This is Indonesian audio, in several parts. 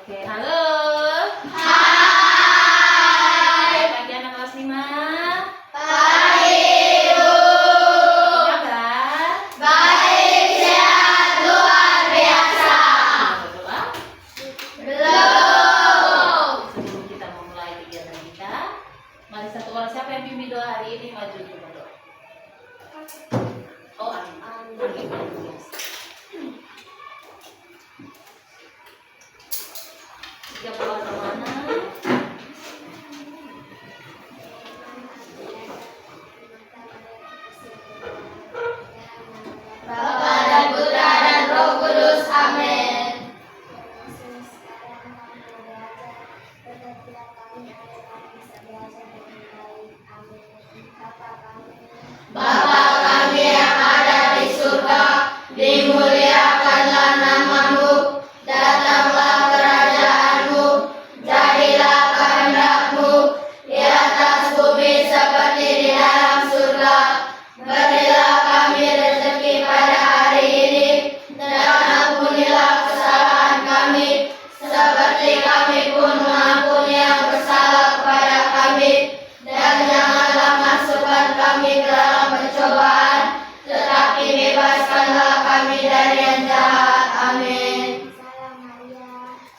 Oke, halo. Hai. Pagi anak kelas 5. Baik, Bu. Apa kabar? Baik, sehat, luar biasa. Sudah berdoa? Belum. Sebelum kita memulai kegiatan kita, mari satu orang siapa yang pimpin doa hari ini maju untuk berdoa. Oh, amin. Amin. Tiga doa mana? Bapa dan Putra dan Roh Kudus. Amin. Bapa kami yang ada di surga, dimuliakanlah namamu, datanglah kerajaanmu, jadilah kehendakmu di atas bumi seperti di dalam surga. Berilah kami rezeki pada hari ini, dan ampunilah kesalahan kami, seperti kami pun mengampuni yang bersalah kepada kami. Dan janganlah masukkan kami ke dalam pencobaan, tetapi bebaskanlah kami dari yang jahat. Amin.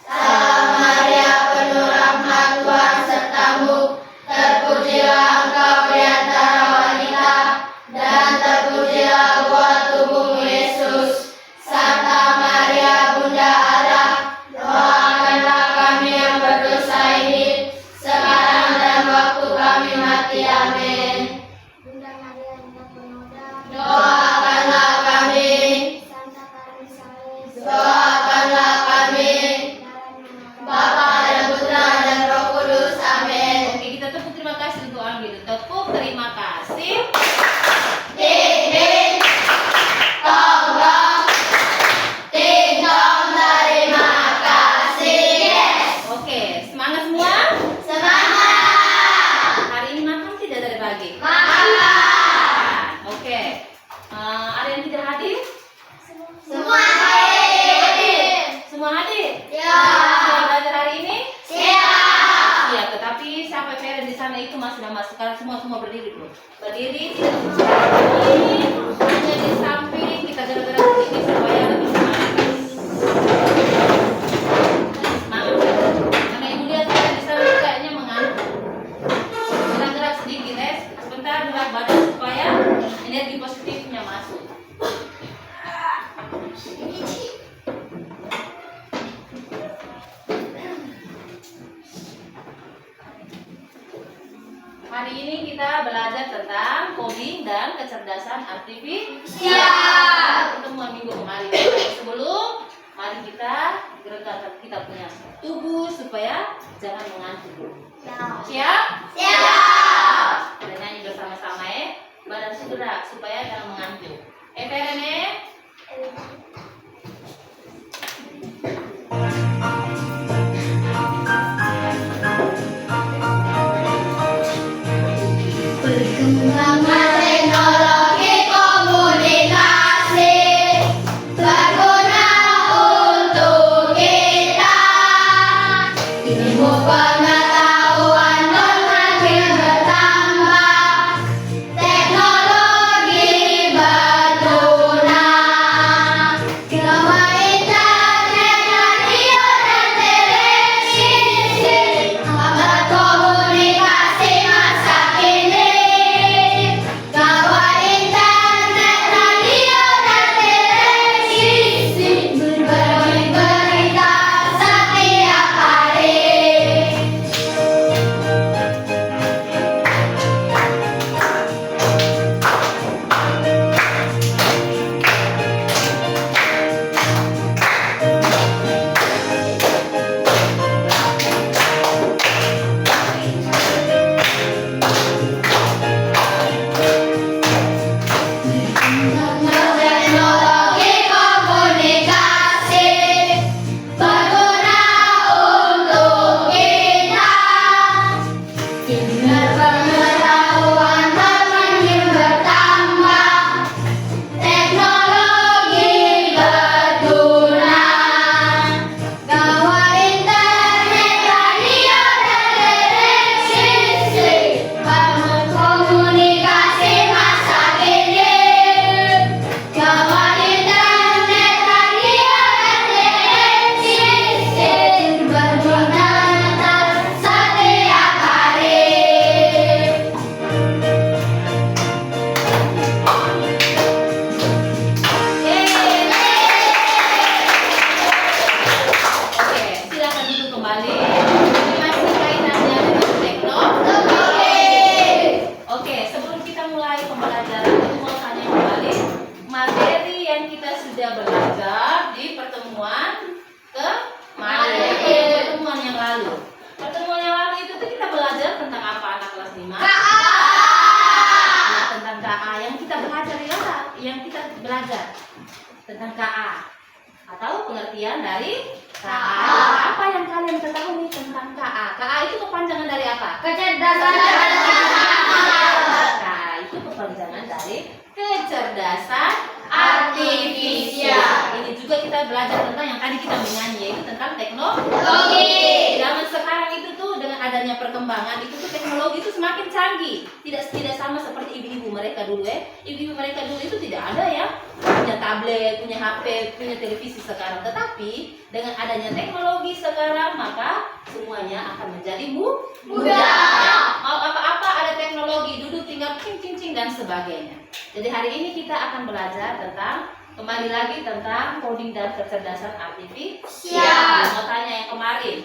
Salam Maria, penuh rahmat, Tuhan sertamu. Terpujilah engkau di antara wanita, dan terpujilah buah tubuhmu Yesus. Santa Maria, Bunda Allah, doakanlah kami yang berdosa ini, sekarang dan waktu kami mati. Amin. Bunda Maria yang pemuda, Doakanlah kami, doakanlah kami, Bapa dan Putra dan Roh Kudus. Amin. Oke, kita tepuk terima kasih untuk Anggi. Tepuk terima kasih. Ding, tong tong, ting tong, terima kasih. Yes. Oke, semangat semua. Semangat. Hari ini makan tidak dari pagi. Makan. Oke. Ada yang tidak hadir? Semua hadir. Semua hadir? Ya. Siap belajar hari ini? Siap. Siap, tetapi sampai parent di sana itu masih lama. Sekarang semua berdiri dulu. Berdiri, tidak berdiri. Hanya di samping kita gerak-gerak sedikit supaya lebih semangat. Semangat. Karena ibu lihat saya di sana kayaknya mengantuk. Gerak-gerak sedikit, sebentar gerak badan supaya energi positifnya masuk. Hari ini kita belajar tentang coding dan kecerdasan artifisial. Pertemuan minggu kemarin. Sebelum, mari kita gerakkan kita punya tubuh supaya jangan mengantuk. Siap? Siap. Kita nyanyi bersama-sama ya. Badan bergerak supaya jangan mengantuk. Perene. Perkembangan teknologi komunikasi berguna untuk kita. Ilmu pengetahuan semakin bertambah, teknologi berguna pengertian dari KA. Apa yang kalian ketahui tentang KA? KA itu kepanjangan dari apa? Kecerdasan KA itu kepanjangan dari kecerdasan artifisial. Ini juga kita belajar tentang yang tadi kita menyanyi, yaitu tentang teknologi. Zaman sekarang itu tuh dengan adanya perkembangan itu tuh teknologi itu semakin canggih. Tidak sama seperti ibu-ibu mereka dulu ya. Ibu-ibu mereka dulu itu tidak ada ya punya tablet, punya HP, punya televisi sekarang. Tetapi dengan adanya teknologi sekarang maka semuanya akan menjadi mudah. Mau apa-apa ada teknologi, duduk tinggal cing dan sebagainya. Jadi hari ini kita akan belajar tentang kembali lagi tentang coding dan kecerdasan artifisial. Mau tanya yang kemarin,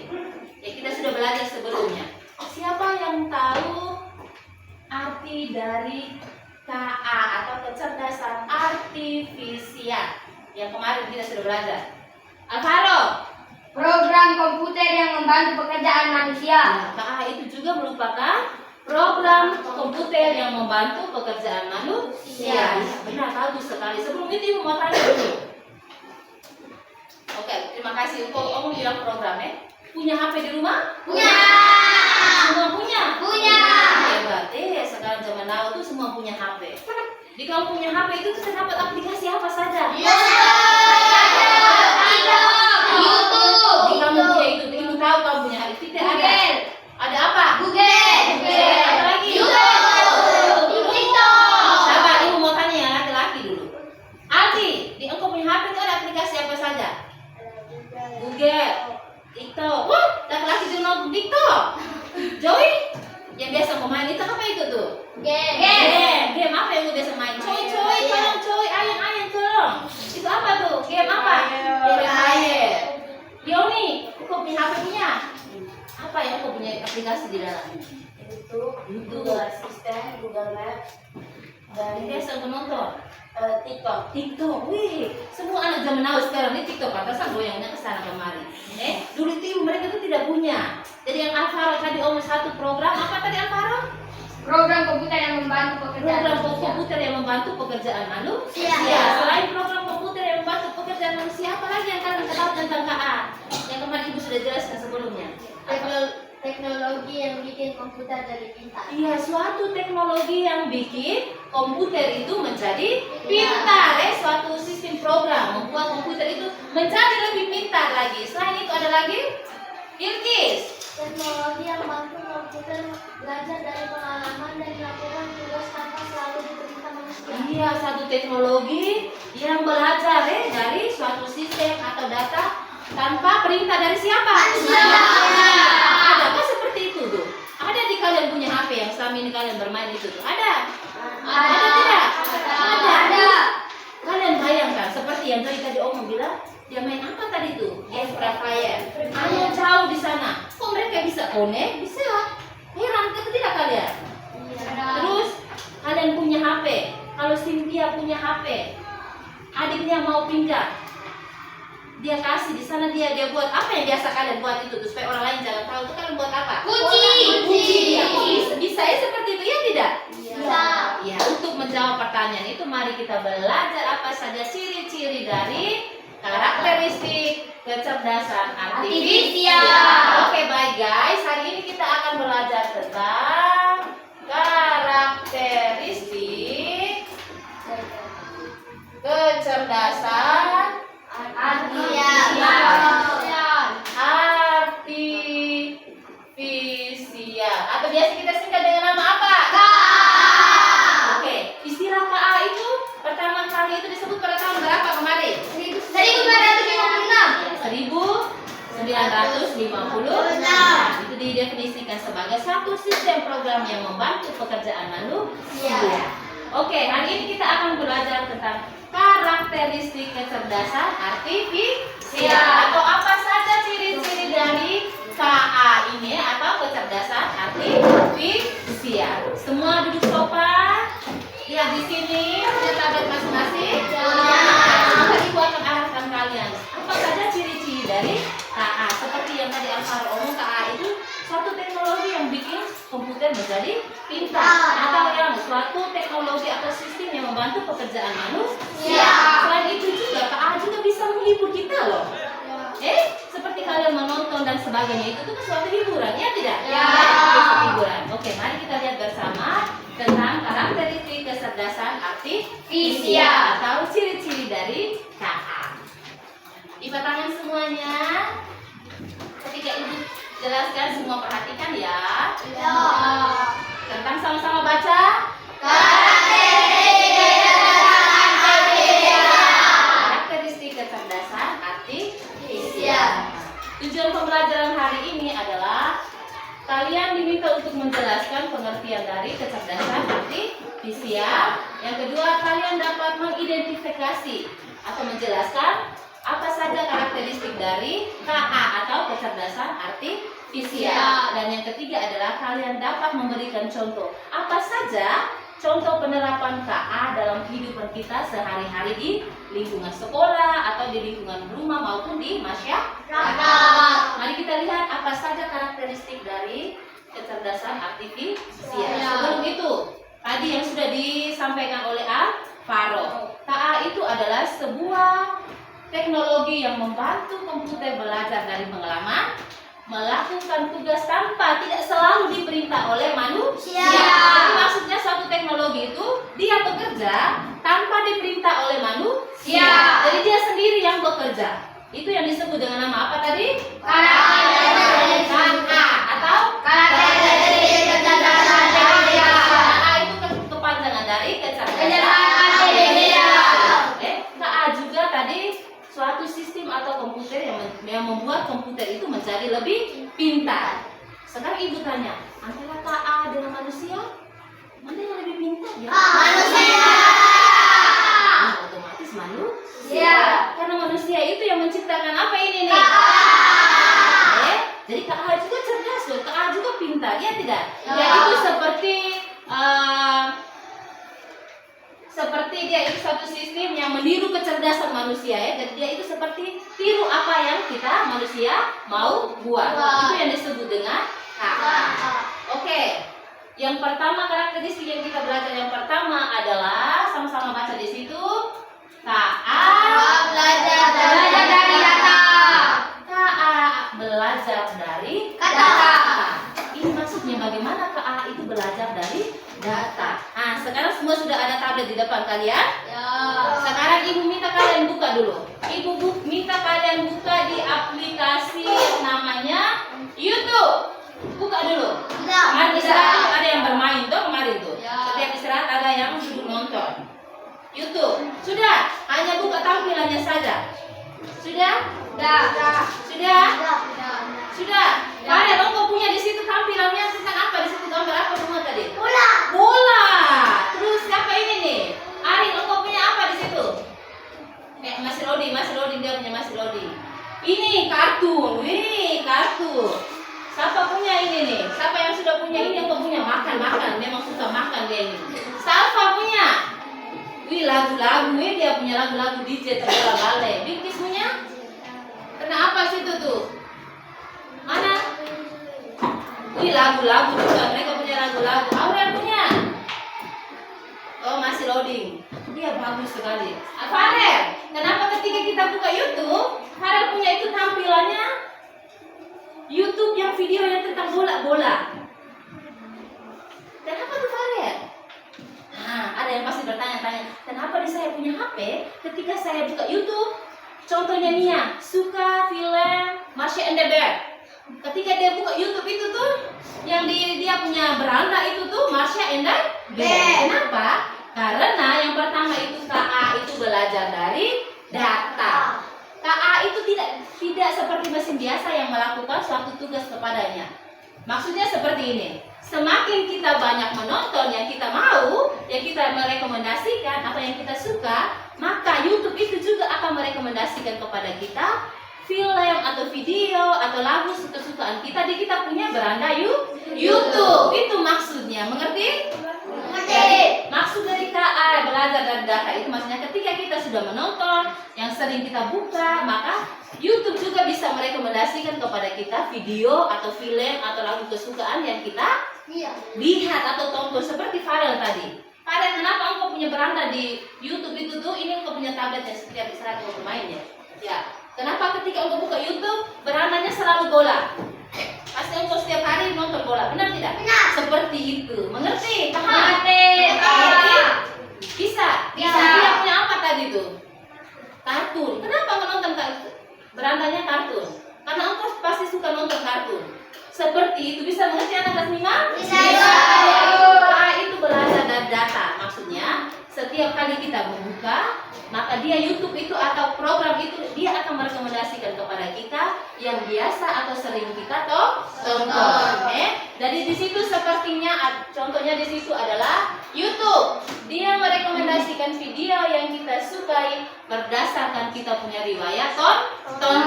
ya kita sudah belajar sebelumnya. Siapa yang tahu arti dari KA atau kecerdasan artifisial? Yang kemarin kita sudah belajar. Alvaro. program komputer yang membantu pekerjaan manusia. Nah, KA itu juga merupakan program komputer yang membantu pekerjaan manusia. Ya, benar, bagus sekali. Sebelum itu Ibu mau tanya dulu. Oke, terima kasih. Om bilang program ya. Punya HP di rumah? Punya. Semua punya? Punya. Hebat deh, sekarang zaman now tuh semua punya HP. Di kamu punya HP itu tuh dapat aplikasi apa saja? YouTube. Di kamu punya itu, Ibu tahu kamu punya HP. Tidak ada. Ada apa? Google. Apa lagi? YouTube. TikTok. Sabar, Ibu mau tanya yang laki-laki dulu. Aldi, di engkau punya HP itu ada aplikasi apa saja? Google, TikTok. Wah, laki-laki juga nonton TikTok. Joy, yang biasa mau main itu apa itu tuh? Game apa yang lu biasa main? Coy, tolong coy, ayang tolong. Itu apa tuh? Game apa? Game Fire. Yoni, kau punya HP punya? Apa yang kau punya aplikasi di dalam? YouTube, Google Assistant, Google Maps, dan biasa menonton. TikTok. Wih, semua anak zaman now sekarang ini TikTok, pantasan goyangnya ke sana kemari. Dulu itu mereka itu tidak punya. Jadi yang Alvaro tadi satu program apa tadi Alvaro? Program komputer yang membantu pekerjaan Program manusia. komputer yang membantu pekerjaan manusia. Iya. Selain program komputer yang membantu pekerjaan manusia, apa lagi yang kalian ketahui tentang KA? Yang kemarin Ibu sudah jelaskan sebelumnya. Teknologi yang bikin komputer jadi pintar. Iya, suatu teknologi yang bikin komputer itu menjadi pintar. Suatu sistem program membuat komputer itu menjadi lebih pintar lagi. Selain itu ada lagi? Irkis. Teknologi yang bantu komputer belajar dari pengalaman dan melakukan tugas tanpa selalu diperintah manusia. Iya, satu teknologi yang belajar dari suatu sistem atau data tanpa perintah dari siapa? Adakah seperti itu tuh? Ada di kalian punya HP yang selama ini kalian bermain itu tuh? Ada? Ada tidak? Ada. Kalian bayangkan seperti yang tadi Om bilang, dia main apa tadi tuh? Game Free Fire. Ada jauh di sana. Kok mereka bisa connect? Bisa. Heran tidak kalian? Terus kalian punya HP. Kalau Cynthia punya HP, adiknya mau pinjam, dia kasih di sana dia buat apa yang biasa kalian buat itu tuh supaya orang lain jangan tahu itu kalian buat apa? Kunci. Ya, kok bisa ya seperti itu ya tidak? Bisa. Ya, untuk menjawab pertanyaan itu mari kita belajar apa saja ciri-ciri dari karakteristik kecerdasan artifisial. Oke, baik guys, hari ini kita akan belajar tentang karakteristik kecerdasan artifisial. Atau biasa kita singkat dengan nama apa? Oke, istilah KA itu pertama kali itu disebut pada tahun berapa kemarin? 1950. Itu didefinisikan sebagai satu sistem program yang membantu pekerjaan manusia. Oke, hari ini kita akan belajar tentang karakteristik kecerdasan artifisial atau apa saja ciri-ciri dari KA ini atau kecerdasan artifisial. Semua duduk sopan. Lihat di sini, punya tablet masing-masing. Maka Ibu akan arahkan kalian apa saja ciri-ciri dari KA. Seperti yang tadi Alvaro omong, KA itu suatu teknologi yang bikin komputer menjadi pintar atau yang suatu teknologi atau sistem yang membantu pekerjaan manusia. Selain itu juga KA juga bisa menghibur kita loh. seperti kalian menonton dan sebagainya itu tuh suatu hiburan, ya tidak? Ya. Suatu hiburan. Oke, mari kita lihat bersama tentang karakteristik kecerdasan artifisial atau ciri-ciri dari KA. Ibu tangan semuanya. Ketika ibu jelaskan semua perhatikan ya. Ya. Tentang sama-sama baca. Karakteristik kecerdasan artifisial. Tujuan pembelajaran hari ini adalah kalian diminta untuk menjelaskan pengertian dari kecerdasan artifisial. Yang kedua, kalian dapat mengidentifikasi atau menjelaskan apa saja karakteristik dari KA atau kecerdasan artifisial. Dan yang ketiga adalah kalian dapat memberikan contoh apa saja contoh penerapan KA dalam kehidupan kita sehari-hari di lingkungan sekolah atau di lingkungan rumah maupun di masyarakat. Mari kita lihat apa saja karakteristik dari kecerdasan artifisial. Sebelum itu, tadi yang sudah disampaikan oleh Alvaro, KA itu adalah sebuah teknologi yang membantu komputer belajar dari pengalaman, melakukan tugas tanpa tidak selalu diperintah oleh manusia. Jadi maksudnya suatu teknologi itu dia bekerja tanpa diperintah oleh manusia. Jadi dia sendiri yang bekerja. Itu yang disebut dengan nama apa tadi? KA atau karakteristik kecerdasan artifisial. KA itu kepanjangan dari kecerdasan artifisial. KA juga tadi suatu sistem atau komputer yang membuat komputer itu menjadi lebih pintar. Sekarang ibu tanya, antara KA dengan manusia, mana yang lebih pintar ya? Manusia. Nah, otomatis manusia. Karena manusia itu yang menciptakan apa ini nih? Jadi KA juga cerdas loh, KA juga pintar, ya tidak? Dia itu seperti dia itu satu sistem yang meniru kecerdasan manusia ya. Jadi dia itu seperti tiru apa yang kita manusia mau buat. Itu yang disebut dengan KA. Oke. Yang pertama karakteristik yang kita belajar yang pertama adalah sama-sama baca di situ. KA Belajar dari data. KA belajar dari Data. Ini maksudnya bagaimana KA itu belajar dari data. Nah, sekarang semua sudah ada tablet di depan kalian. Sekarang ibu minta kalian buka dulu. Ibu minta kalian buka di aplikasi yang namanya YouTube. Buka dulu. Kemarin istirahat ada yang bermain tuh kemarin tuh. Setiap istirahat ada yang duduk nonton. YouTube. Sudah? Hanya buka tampilannya saja. Sudah? Sudah? Sudah. Kalian engkau punya di situ tampilannya tentang apa? Di situ gambar apa semua tadi? Bola. Terus siapa ini nih? Ari, engkau punya apa di situ? Masih loading dia punya masih loading. Ini kartun. Wih, kartun. Siapa punya ini nih? Siapa yang sudah punya ini? Engkau punya makan. Memang suka makan dia ini. Salva punya. Wih, lagu-lagu. Dia punya lagu-lagu DJ terbola balai. Bingkis punya? Kenapa situ tuh? Mana? Wih, lagu-lagu juga. Mereka punya lagu-lagu. Aurel punya? Oh, masih loading. Dia bagus sekali. Farel, kenapa ketika kita buka YouTube, Farel punya itu tampilannya YouTube yang video yang tentang bola-bola. Kenapa tuh Farel? Nah, ada yang pasti bertanya-tanya, kenapa di saya punya HP ketika saya buka YouTube? Contohnya Nia, suka film Marsha and the Bear. Ketika dia buka YouTube itu tuh, yang dia punya beranda itu tuh Marsha and the Bear. Kenapa? Karena yang pertama itu KA itu belajar dari data. KA itu tidak seperti mesin biasa yang melakukan suatu tugas kepadanya. Maksudnya seperti ini. Semakin kita banyak menonton yang kita mau, yang kita merekomendasikan atau yang kita suka, maka YouTube itu juga akan merekomendasikan kepada kita film atau video atau lagu suka-sukaan kita di kita punya beranda YouTube. Itu maksudnya, mengerti? Maksud dari KA belajar dari data itu maksudnya ketika kita sudah menonton yang sering kita buka, maka YouTube juga bisa merekomendasikan kepada kita video atau film atau lagu kesukaan yang kita lihat atau tonton seperti Farel tadi. Farel, kenapa engkau punya beranda di YouTube itu tuh? Ini engkau punya tablet yang setiap istirahat engkau bermain ya? Ya. Kenapa ketika engkau buka YouTube berandanya selalu bola? Pasti engkau setiap hari nonton bola, benar tidak? Benar. Seperti itu, mengerti? Paham? Mengerti. Mengerti? Bisa. Bisa. Dia punya apa tadi tuh? Kartun. Kenapa menonton kartun? Berandanya kartun. Karena engkau pasti suka nonton kartun. Seperti itu, bisa mengerti anak kelas 5? Bisa, Ibu. Itu belajar dari data. Maksudnya setiap kali kita membuka, maka dia YouTube itu atau program itu dia akan merekomendasikan kepada kita yang biasa atau sering kita tonton. Jadi di situ sepertinya contohnya di situ adalah YouTube. Dia merekomendasikan video yang kita sukai berdasarkan kita punya riwayat tonton.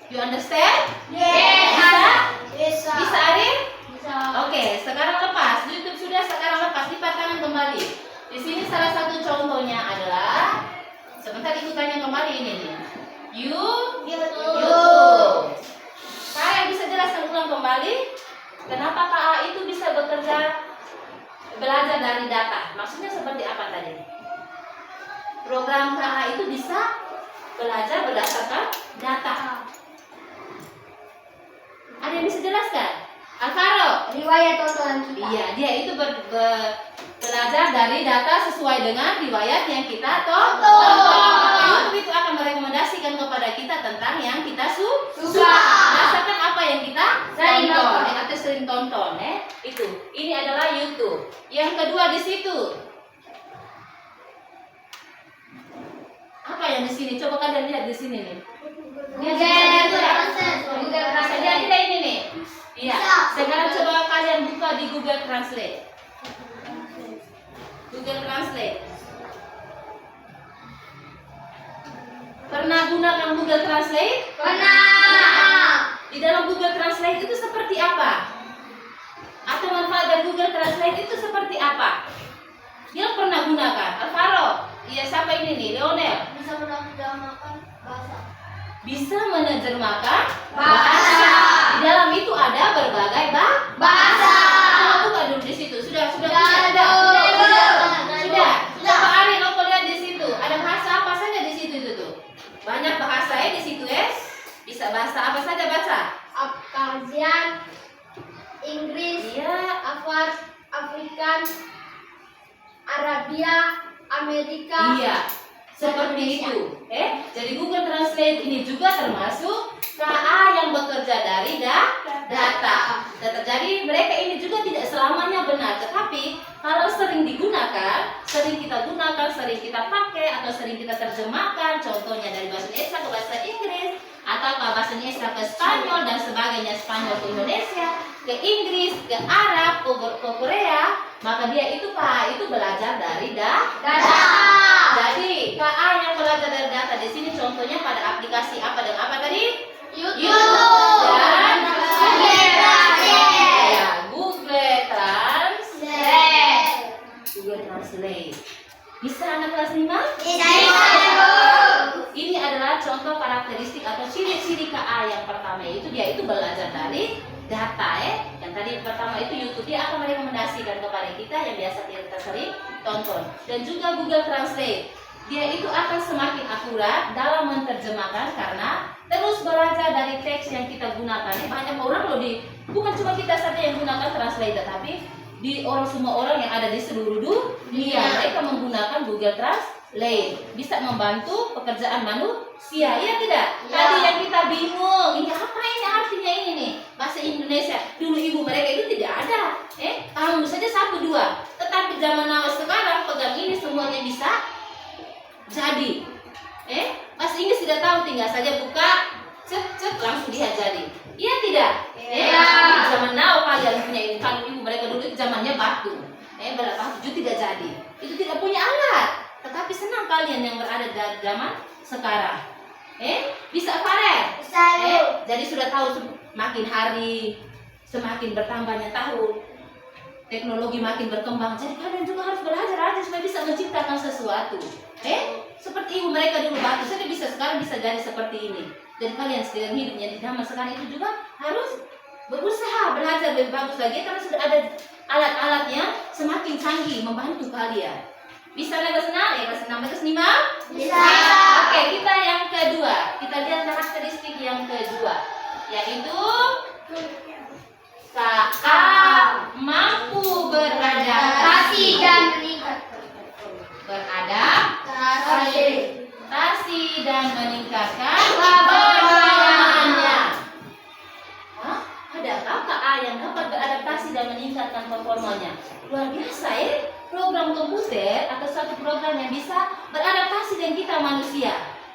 You understand? Yes. Bisa? Bisa Arif? Bisa. Oke, sekarang lepas. YouTube sudah, sekarang lepas. Lipat tangan kembali. Di sini salah satu contohnya adalah sebentar ikutannya kembali ini nih. YouTube. Kalian bisa jelaskan ulang kembali kenapa KA itu bisa belajar dari data. Maksudnya seperti apa tadi? Program KA itu bisa belajar berdasarkan data. Ada yang bisa jelaskan? Alvaro. Riwayat tontonan kita. Iya, dia itu belajar dari data sesuai dengan riwayat yang kita tonton. YouTube itu akan merekomendasikan kepada kita tentang yang kita suka. Berdasarkan apa yang kita Sering tonton, nonton. atau sering tonton, itu. Ini adalah YouTube. Yang kedua di situ. Apa yang di sini? Coba kalian lihat di sini nih. Google Translate. Jadi tidak ini nih. Iya. Sekarang coba kalian buka di Google Translate. Google Translate. Pernah gunakan Google Translate? Pernah. Di dalam Google Translate itu seperti apa? Atau manfaat dari Google Translate itu seperti apa? Yang pernah gunakan? Alvaro. Iya, siapa ini nih? Leonel. Bisa menerjemahkan bahasa. Bisa menerjemahkan Bahasa. Di dalam itu ada berbagai Bahasa. Coba buka dulu di situ. Sudah. Sudah. Coba Arin, aku lihat di situ. Ada bahasa apa saja di situ itu tuh? Banyak bahasa di situ Bisa bahasa apa saja baca? Abkhazian, Inggris, Iya. Afrikan, Arabia, Amerika. Iya. Seperti itu. Jadi Google Translate ini juga termasuk KA yang bekerja dari data. Jadi mereka ini juga tidak selamanya benar, tetapi kalau sering digunakan, sering kita gunakan, sering kita pakai atau sering kita terjemahkan, contohnya dari bahasa Indonesia ke bahasa Inggris atau ke bahasa Indonesia ke Spanyol dan sebagainya, Spanyol ke Indonesia, ke Inggris, ke Arab, ke Korea, maka dia itu KA itu belajar dari data. Jadi KA yang belajar dari data di sini contohnya pada aplikasi apa dan apa tadi? YouTube dan Google Translate. Bisa anak kelas 5? Ini adalah contoh karakteristik atau ciri-ciri KA yang pertama itu dia itu belajar dari data Yang tadi pertama itu YouTube, dia akan merekomendasikan kepada kita yang biasa kita sering tonton. Dan juga Google Translate, dia itu akan semakin akurat dalam menerjemahkan karena terus belajar dari teks yang kita gunakan. Banyak orang loh bukan cuma kita saja yang gunakan translator, tapi semua orang yang ada di seluruh dunia mereka menggunakan Google Translate. Bisa membantu pekerjaan manusia, iya tidak? Tadi yang kita bingung, ini apa ini artinya ini nih? Bahasa Indonesia. Dulu ibu mereka itu tidak ada. Kamu saja 1, 2. Tetapi zaman now sekarang pegang ini semuanya bisa jadi. Bahasa Inggris tidak tahu, tinggal saja buka, cet langsung dia jadi. Iya tidak? Di zaman now kalian punya ini, kalau ibu mereka dulu itu zamannya batu. Batu tidak jadi. Itu tidak punya alat. Tetapi senang kalian yang berada di zaman sekarang. Bisa Farel? Bisa, Bu. Jadi sudah tahu makin hari semakin bertambahnya tahun. Teknologi makin berkembang. Jadi kalian juga harus belajar aja supaya bisa menciptakan sesuatu. Seperti ibu mereka dulu batu, saya bisa sekarang bisa jadi seperti ini. Jadi kalian sedang hidupnya di zaman sekarang itu juga harus berusaha belajar lebih bagus lagi karena sudah ada alat-alat yang semakin canggih membantu kalian. Bisa kelas 6? Ya kelas 6 kelas 5? Bisa. Oke, kita yang kedua. Kita lihat karakteristik yang kedua, yaitu KA mampu beradaptasi dan meningkatkan performanya. Hah? Adakah KA yang dapat beradaptasi dan meningkatkan performanya? Luar biasa ya, program komputer atau suatu program yang bisa beradaptasi dengan kita manusia.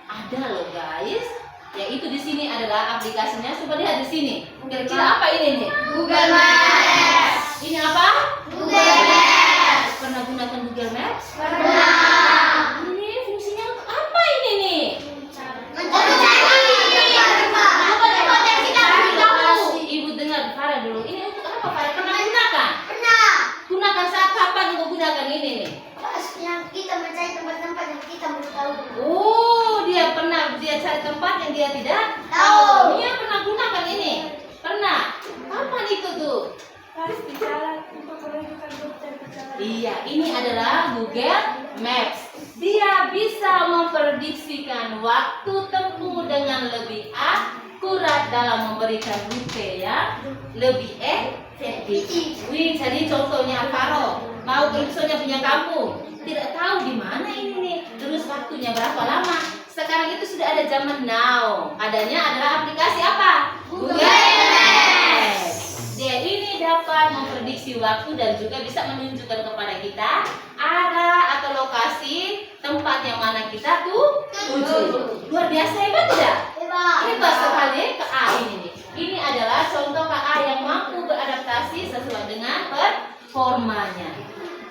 Ada loh guys, yaitu di sini adalah aplikasinya. Coba lihat di sini. Kira-kira apa ini nih? Google Maps. Ini apa? Google Maps. Pernah gunakan Google Maps? Pernah. Ini fungsinya untuk apa ini nih? Ibu dengar Farah dulu. Ini untuk apa Farah? Pernah gunakan? Pernah. Gunakan saat kapan untuk gunakan ini nih? Pas yang kita mencari tempat-tempat yang kita belum tahu. Oh, dia cari tempat yang dia tidak Tahu. Dia pernah gunakan ini. Pernah. Kapan itu tuh? Iya, ini adalah Google Maps. Dia bisa memprediksikan waktu tempuh dengan lebih akurat dalam memberikan rute yang lebih efektif. Wih, jadi contohnya Faro mau ke Ipsonya punya kampung, tidak tahu di mana ini nih, terus waktunya berapa lama. Sekarang itu sudah ada zaman now. Adanya adalah aplikasi apa? Google Maps. Dia ini dapat memprediksi waktu dan juga bisa menunjukkan kepada kita arah atau lokasi tempat yang mana kita tuju. Luar biasa, hebat tidak? Hebat sekali KA ini nih. Ini adalah contoh KA yang mampu beradaptasi sesuai dengan performanya.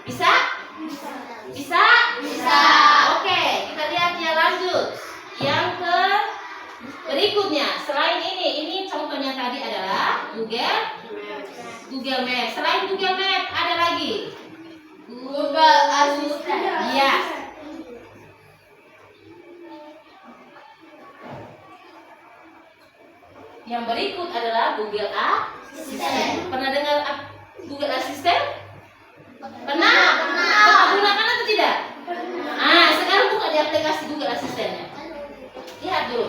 Bisa? Bisa? Bisa. Oke, kita lihat ya, lanjut. Yang ke berikutnya, selain ini contohnya tadi adalah Google Maps. Selain Google Maps ada lagi Google Assistant. Iya. Yang berikut adalah Google Assistant. Pernah dengar Google Assistant? Pernah? Pernah gunakan atau tidak? Sekarang buka di aplikasi Google Assistant-nya. Lihat dulu.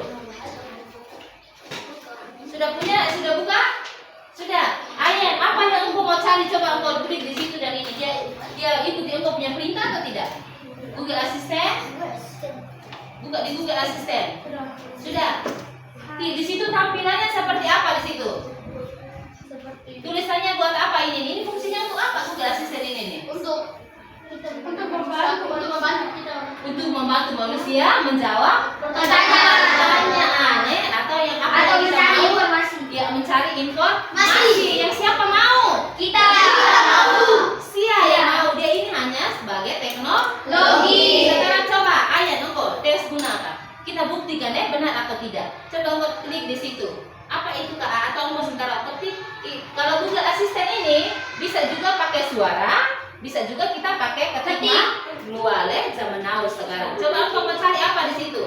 Sudah punya? Sudah buka? Sudah. Ayan, apa yang engkau mau cari? Coba engkau klik di situ dan ini dia ikuti engkau punya perintah atau tidak? Google Assistant? Buka di Google Assistant. Sudah. Di situ tampilannya seperti apa di situ? Tulisannya buat apa ini? Ini fungsinya untuk apa Google Assistant ini nih? Untuk membantu kita. Untuk membantu manusia menjawab Pertanyaan. atau yang apa Atau yang kita mencari mau? informasi. Ya, mencari informasi. Yang siapa mau? Kita mau. Siapa yang mau? Dia ini hanya sebagai teknologi. Sekarang coba ayat engkau tes gunakan. Kita buktikan benar atau tidak. Coba engkau klik di situ. Apa itu Kak? Atau engkau sementara ketik. Kalau Google Assistant ini bisa juga pakai suara, bisa juga kita pakai ketik manual zaman now sekarang. Coba engkau mencari apa di situ?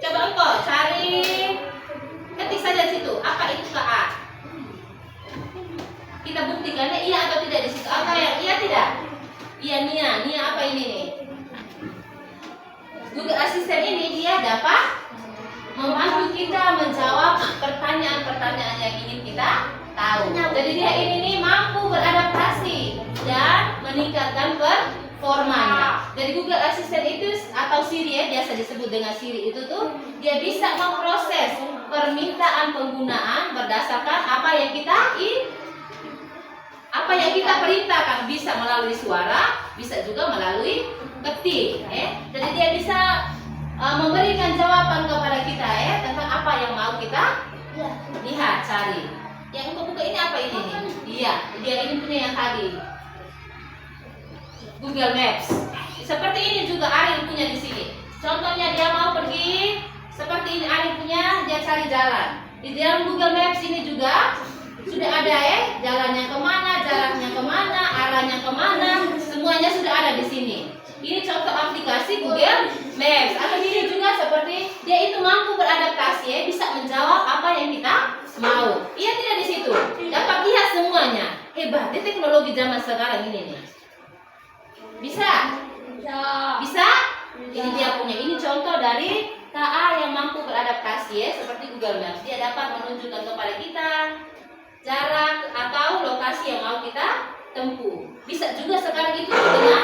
Coba engkau cari, ketik saja di situ. Apa itu KA? Kita buktikannya iya atau tidak di situ. Apa yang iya tidak? Iya Nia apa ini nih? Google Assistant ini dia dapat membantu kita menjawab pertanyaan-pertanyaan yang ingin kita tahu. Jadi dia ini nih mampu beradaptasi dan meningkatkan performanya. Jadi Google Assistant itu atau Siri biasa disebut dengan Siri itu tuh dia bisa memproses permintaan penggunaan berdasarkan apa yang kita perintahkan, bisa melalui suara, bisa juga melalui ketik. Jadi dia bisa memberikan jawaban kepada kita tentang apa yang mau kita lihat, cari. Yang engkau buka ini apa ini nih? Iya, dia ini punya yang tadi. Google Maps. Seperti ini juga Ariel punya di sini. Contohnya dia mau pergi, seperti ini Ariel punya, dia cari jalan. Di dalam Google Maps ini juga sudah ada jalannya kemana, jaraknya kemana, arahnya kemana, semuanya sudah ada di sini. Ini contoh aplikasi Google Maps. Atau ini juga seperti dia itu mampu beradaptasi, bisa menjawab apa yang kita mau. Iya tidak di situ. Dapat lihat semuanya. Hebat, teknologi zaman sekarang ini nih. Bisa? Bisa? Ini dia punya. Ini contoh dari KA yang mampu beradaptasi ya, seperti Google Maps. Dia dapat menunjukkan kepada kita jarak atau lokasi yang mau kita tempuh. Bisa juga sekarang itu dengan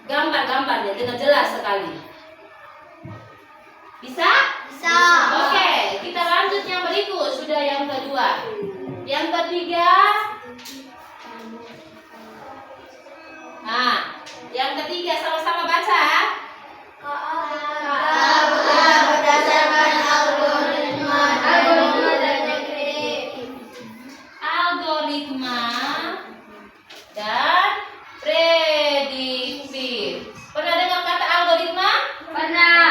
gambar-gambarnya dengan jelas sekali. Bisa? Bisa. Oke, kita lanjut yang berikut. Sudah yang kedua. Yang ketiga. Nah, yang ketiga sama-sama baca. Berdasarkan algoritma Algoritma dan prediktif. Pernah dengar kata algoritma? Pernah.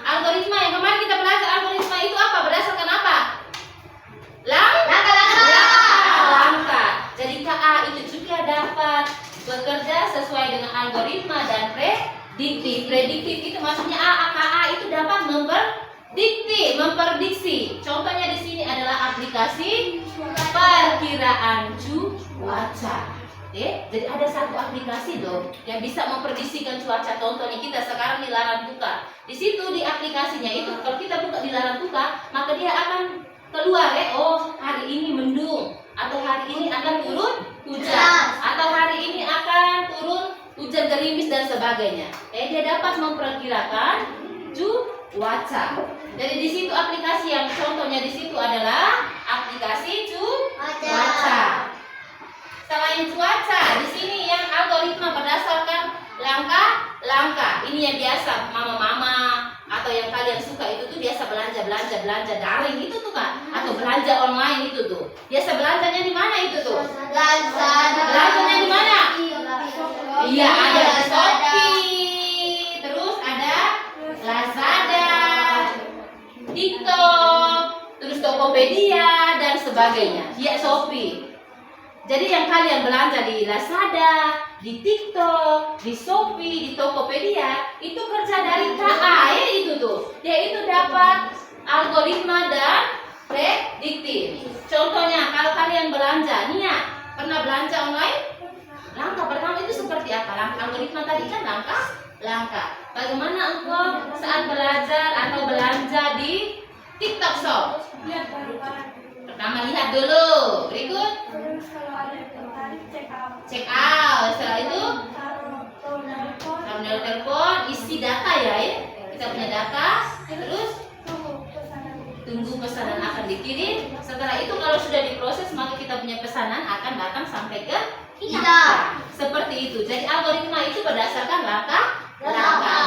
Algoritma yang kemarin kita belajar, algoritma itu apa? Berdasarkan apa? Langkah. Jadi KA itu juga dapat bekerja sesuai dengan algoritma dan prediktif. Prediktif itu maksudnya KA itu dapat memprediksi. Contohnya di sini adalah aplikasi perkiraan cuaca. Jadi ada satu aplikasi loh yang bisa memprediksikan cuaca. Contohnya kita sekarang di Laran Buka. Di situ di aplikasinya itu kalau kita buka di Laran Buka, maka dia akan keluar oh hari ini mendung, atau hari ini akan turun hujan, atau hari ini akan turun hujan gerimis dan sebagainya. Dia dapat memperkirakan cuaca. Jadi di situ aplikasi yang contohnya di situ adalah aplikasi cuaca. Selain cuaca, di sini yang algoritma berdasarkan langkah-langkah. Ini yang biasa mama-mama atau yang kalian suka itu tuh biasa belanja daring itu tuh kan, atau belanja online itu tuh. Biasa belanjanya di mana itu tuh? Belanjanya di mana? Iya, ada di Shopee, terus ada Lazada, TikTok, terus Tokopedia dan sebagainya. Ya, Shopee. Jadi yang kalian belanja di Lazada, di TikTok, di Shopee, di Tokopedia, itu kerja dari KA itu tuh. Dia itu dapat algoritma dan prediktif. Contohnya kalau kalian belanja, nih ya, pernah belanja online? Langkah pertama itu seperti apa? Algoritma tadi kan langkah. Bagaimana engkau saat belajar atau belanja di TikTok Shop? Pertama lihat dulu, berikut check out. Setelah itu taruh telepon, isi data ya. Kita punya data, terus tunggu pesanan akan dikirim. Setelah itu kalau sudah diproses, maka kita punya pesanan akan datang sampai ke kita. Seperti itu. Jadi algoritma itu berdasarkan langkah.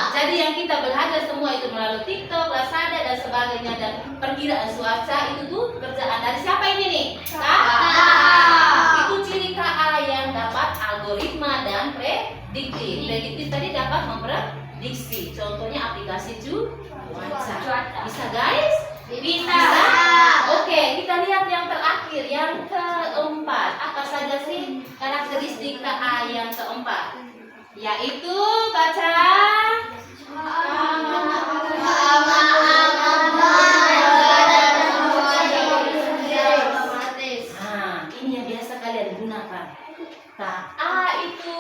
Jadi yang kita belajar semua itu melalui TikTok, Lazada dan sebagainya, dan perkiraan cuaca itu tuh kerjaan dari siapa ini nih? Itu ciri KA yang dapat algoritma dan prediktif. Prediktif tadi dapat memprediksi. Contohnya aplikasi cuaca. Bisa guys? Bisa. Oke, kita lihat yang terakhir, yang keempat. Apa saja sih karakteristik KA yang keempat? Yaitu baca ini yang biasa kalian gunakan. KA itu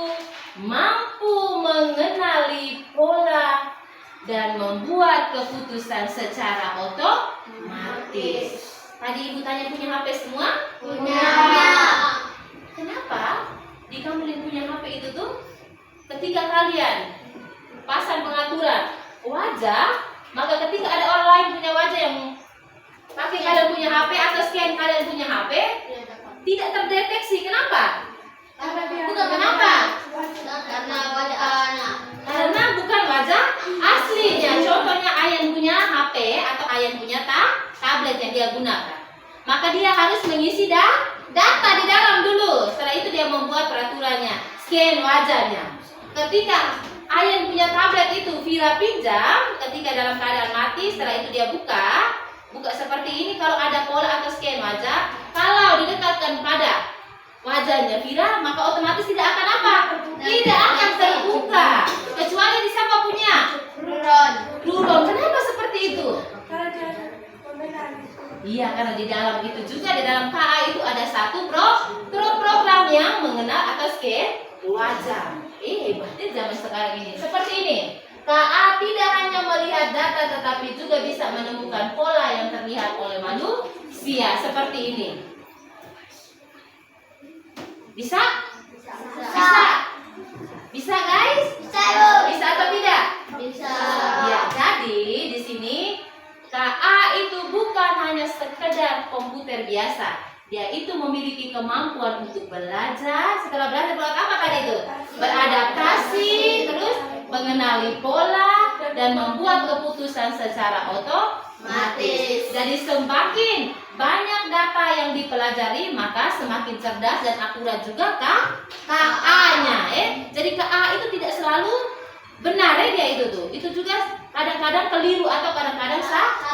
mampu mengenali pola dan membuat keputusan secara otomatis. Tadi ibu tanya punya HP semua? Punya. Kenapa? Di kamu yang punya HP itu tuh ketika kalian pasang pengaturan wajah, maka ketika ada orang lain punya wajah yang pakai kalian punya HP atau scan kalian punya HP, tidak terdeteksi. Kenapa? Bukan kenapa? Karena wajah anak. Karena bukan wajah aslinya. Contohnya Ayan punya HP atau Ayan punya tablet yang dia gunakan, maka dia harus mengisi data di dalam dulu. Setelah itu dia membuat peraturannya, scan wajahnya. Ketika Ayan punya tablet itu Vira pinjam, ketika dalam keadaan mati, setelah itu dia buka seperti ini. Kalau ada pola atau scan wajah, kalau didekatkan pada wajahnya Vira, maka otomatis tidak akan apa? Tidak akan terbuka, kecuali di siapa punya? Rulon. Kenapa seperti itu? Iya, karena di dalam itu juga, di dalam KA itu ada satu program yang mengenal atau scan wajar. Hebatnya zaman sekarang ini. Seperti ini. KA tidak hanya melihat data tetapi juga bisa menemukan pola yang terlihat oleh manusia. Seperti ini. Bisa? Bisa. Bisa guys? Bisa atau tidak? Bisa. Ya, jadi di sini KA itu bukan hanya sekedar komputer biasa. Dia itu memiliki kemampuan untuk belajar. Setelah belajar buat apa tadi itu? Beradaptasi, terus mengenali pola dan membuat keputusan secara otomatis. Jadi semakin banyak data yang dipelajari, maka semakin cerdas dan akurat juga KA-nya. Jadi KA itu tidak selalu benar dia itu tuh. Itu juga kadang-kadang keliru atau kadang-kadang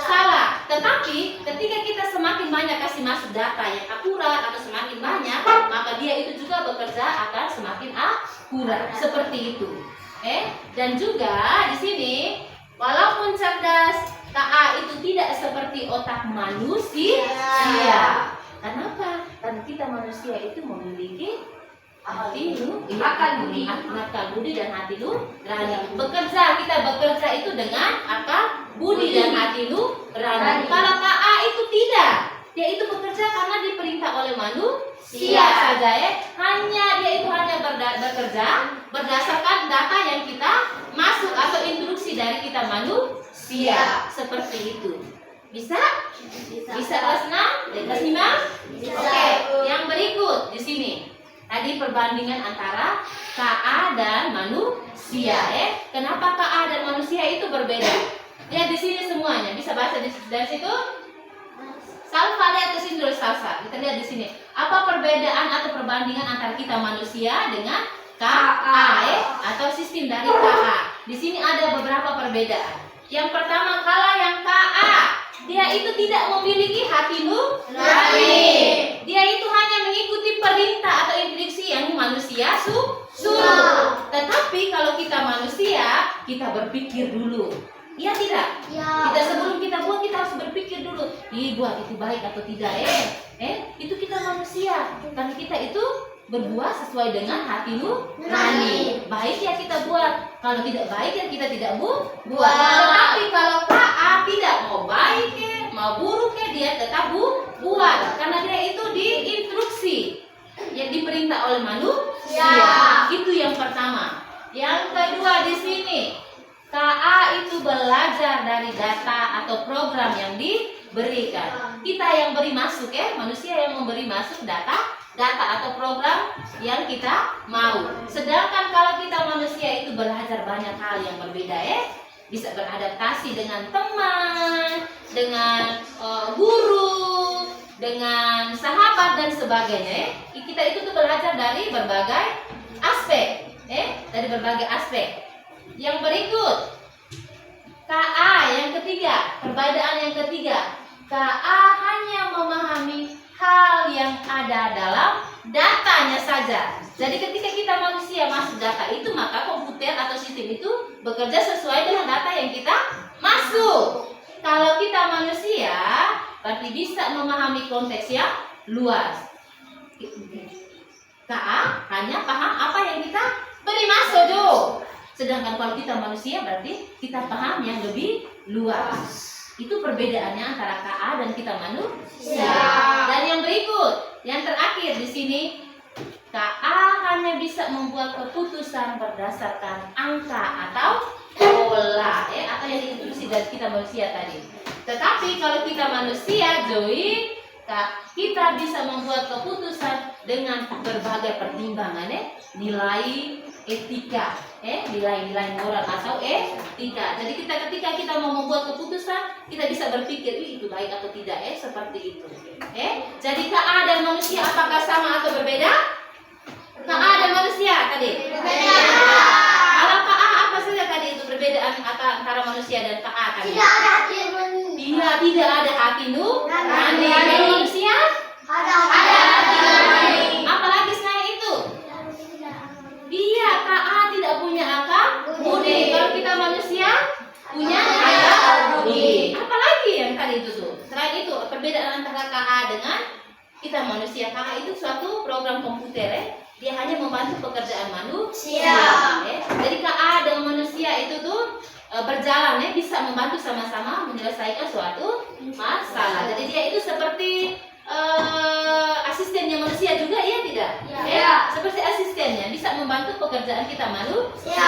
salah. Tetapi ketika kita semakin banyak kasih masuk data yang akurat atau semakin banyak, maka dia itu juga bekerja akan semakin akurat. Seperti itu. Dan juga di sini walaupun cerdas, KA itu tidak seperti otak manusia. Kenapa? Karena kita manusia itu memiliki hati akal budi dan hati nurani. Kita bekerja itu dengan akal budi dan hati nurani. Kalau KA itu tidak, dia itu bekerja karena diperintah oleh manusia saja dia itu hanya bekerja berdasarkan data yang kita masuk atau instruksi dari kita manusia. Seperti itu. Bisa? Bisa kelas 6? Kelas 5? Oke, yang berikut di sini. Tadi perbandingan antara KA dan manusia. Kenapa KA dan manusia itu berbeda? Lihat di sini semuanya. Bisa baca dari situ? Salva, lihat ke sini dulu salsa. Kita lihat di sini. Apa perbedaan atau perbandingan antara kita manusia dengan KA atau sistem dari KA? Di sini ada beberapa perbedaan. Yang pertama, kalau yang KA, dia itu tidak memiliki hati nurani. Dia itu hanya mengikuti perintah atau instruksi yang manusia suruh. Tetapi kalau kita manusia, kita berpikir dulu. Iya tidak? Ya. Kita sebelum kita buat, kita harus berpikir dulu. Buat itu baik atau tidak? Itu kita manusia. Tapi kita itu berbuat sesuai dengan hati nurani. Baik ya kita buat. Kalau tidak baik ya kita tidak buat. Tetapi kalau KA tidak mau baik mau buruk dia tetap buat. Karena dia itu diinstruksi yang diperintah oleh manusia. Itu yang pertama. Yang kedua di sini, KA itu belajar dari data atau program yang diberikan. Kita yang beri masuk manusia yang memberi masuk data atau program yang kita mau. Sedangkan kalau kita manusia itu belajar banyak hal yang berbeda bisa beradaptasi dengan teman, dengan guru, dengan sahabat dan sebagainya. Kita itu tuh belajar dari berbagai aspek, dari berbagai aspek. Yang berikut, KA yang ketiga, perbedaan yang ketiga, KA hanya memahami hal yang ada dalam datanya saja. Jadi ketika kita manusia masuk data itu, maka komputer atau sistem itu bekerja sesuai dengan data yang kita masuk. Kalau kita manusia, berarti bisa memahami konteks yang luas. KA hanya paham apa yang kita beri masuk tuh. Sedangkan kalau kita manusia berarti kita paham yang lebih luas. Itu perbedaannya antara KA dan kita manusia. Dan yang berikut, yang terakhir di sini, KA hanya bisa membuat keputusan berdasarkan angka atau pola, atau yang diinstruksi dari kita manusia tadi. Tetapi kalau kita manusia, Joy, kita bisa membuat keputusan dengan berbagai pertimbangan, nilai etika, nilai-nilai moral atau etika. Jadi ketika kita mau membuat keputusan, kita bisa berpikir itu baik atau tidak, seperti itu. Jadi KA dan manusia apakah sama atau berbeda? KA dan manusia tadi berbeda. Kalau KA apa saja tadi itu perbedaan antara manusia dan KA tadi? Tidak ada hati nurani. Tidak ada hati nurani. Kalau manusia Ada hati nurani. Apalagi selain itu? Iya, KA tidak punya akal budi. Kalau kita manusia punya akal budi. Apalagi yang tadi itu tuh? Selain itu, perbedaan antara KA dengan kita manusia. KA itu suatu program komputer dia hanya membantu pekerjaan manusia. Siap. Jadi KA dengan manusia itu tuh berjalan bisa membantu sama-sama menyelesaikan suatu masalah. Jadi dia itu seperti asistennya manusia juga, iya tidak? Ya. Seperti asistennya bisa membantu pekerjaan kita manusia.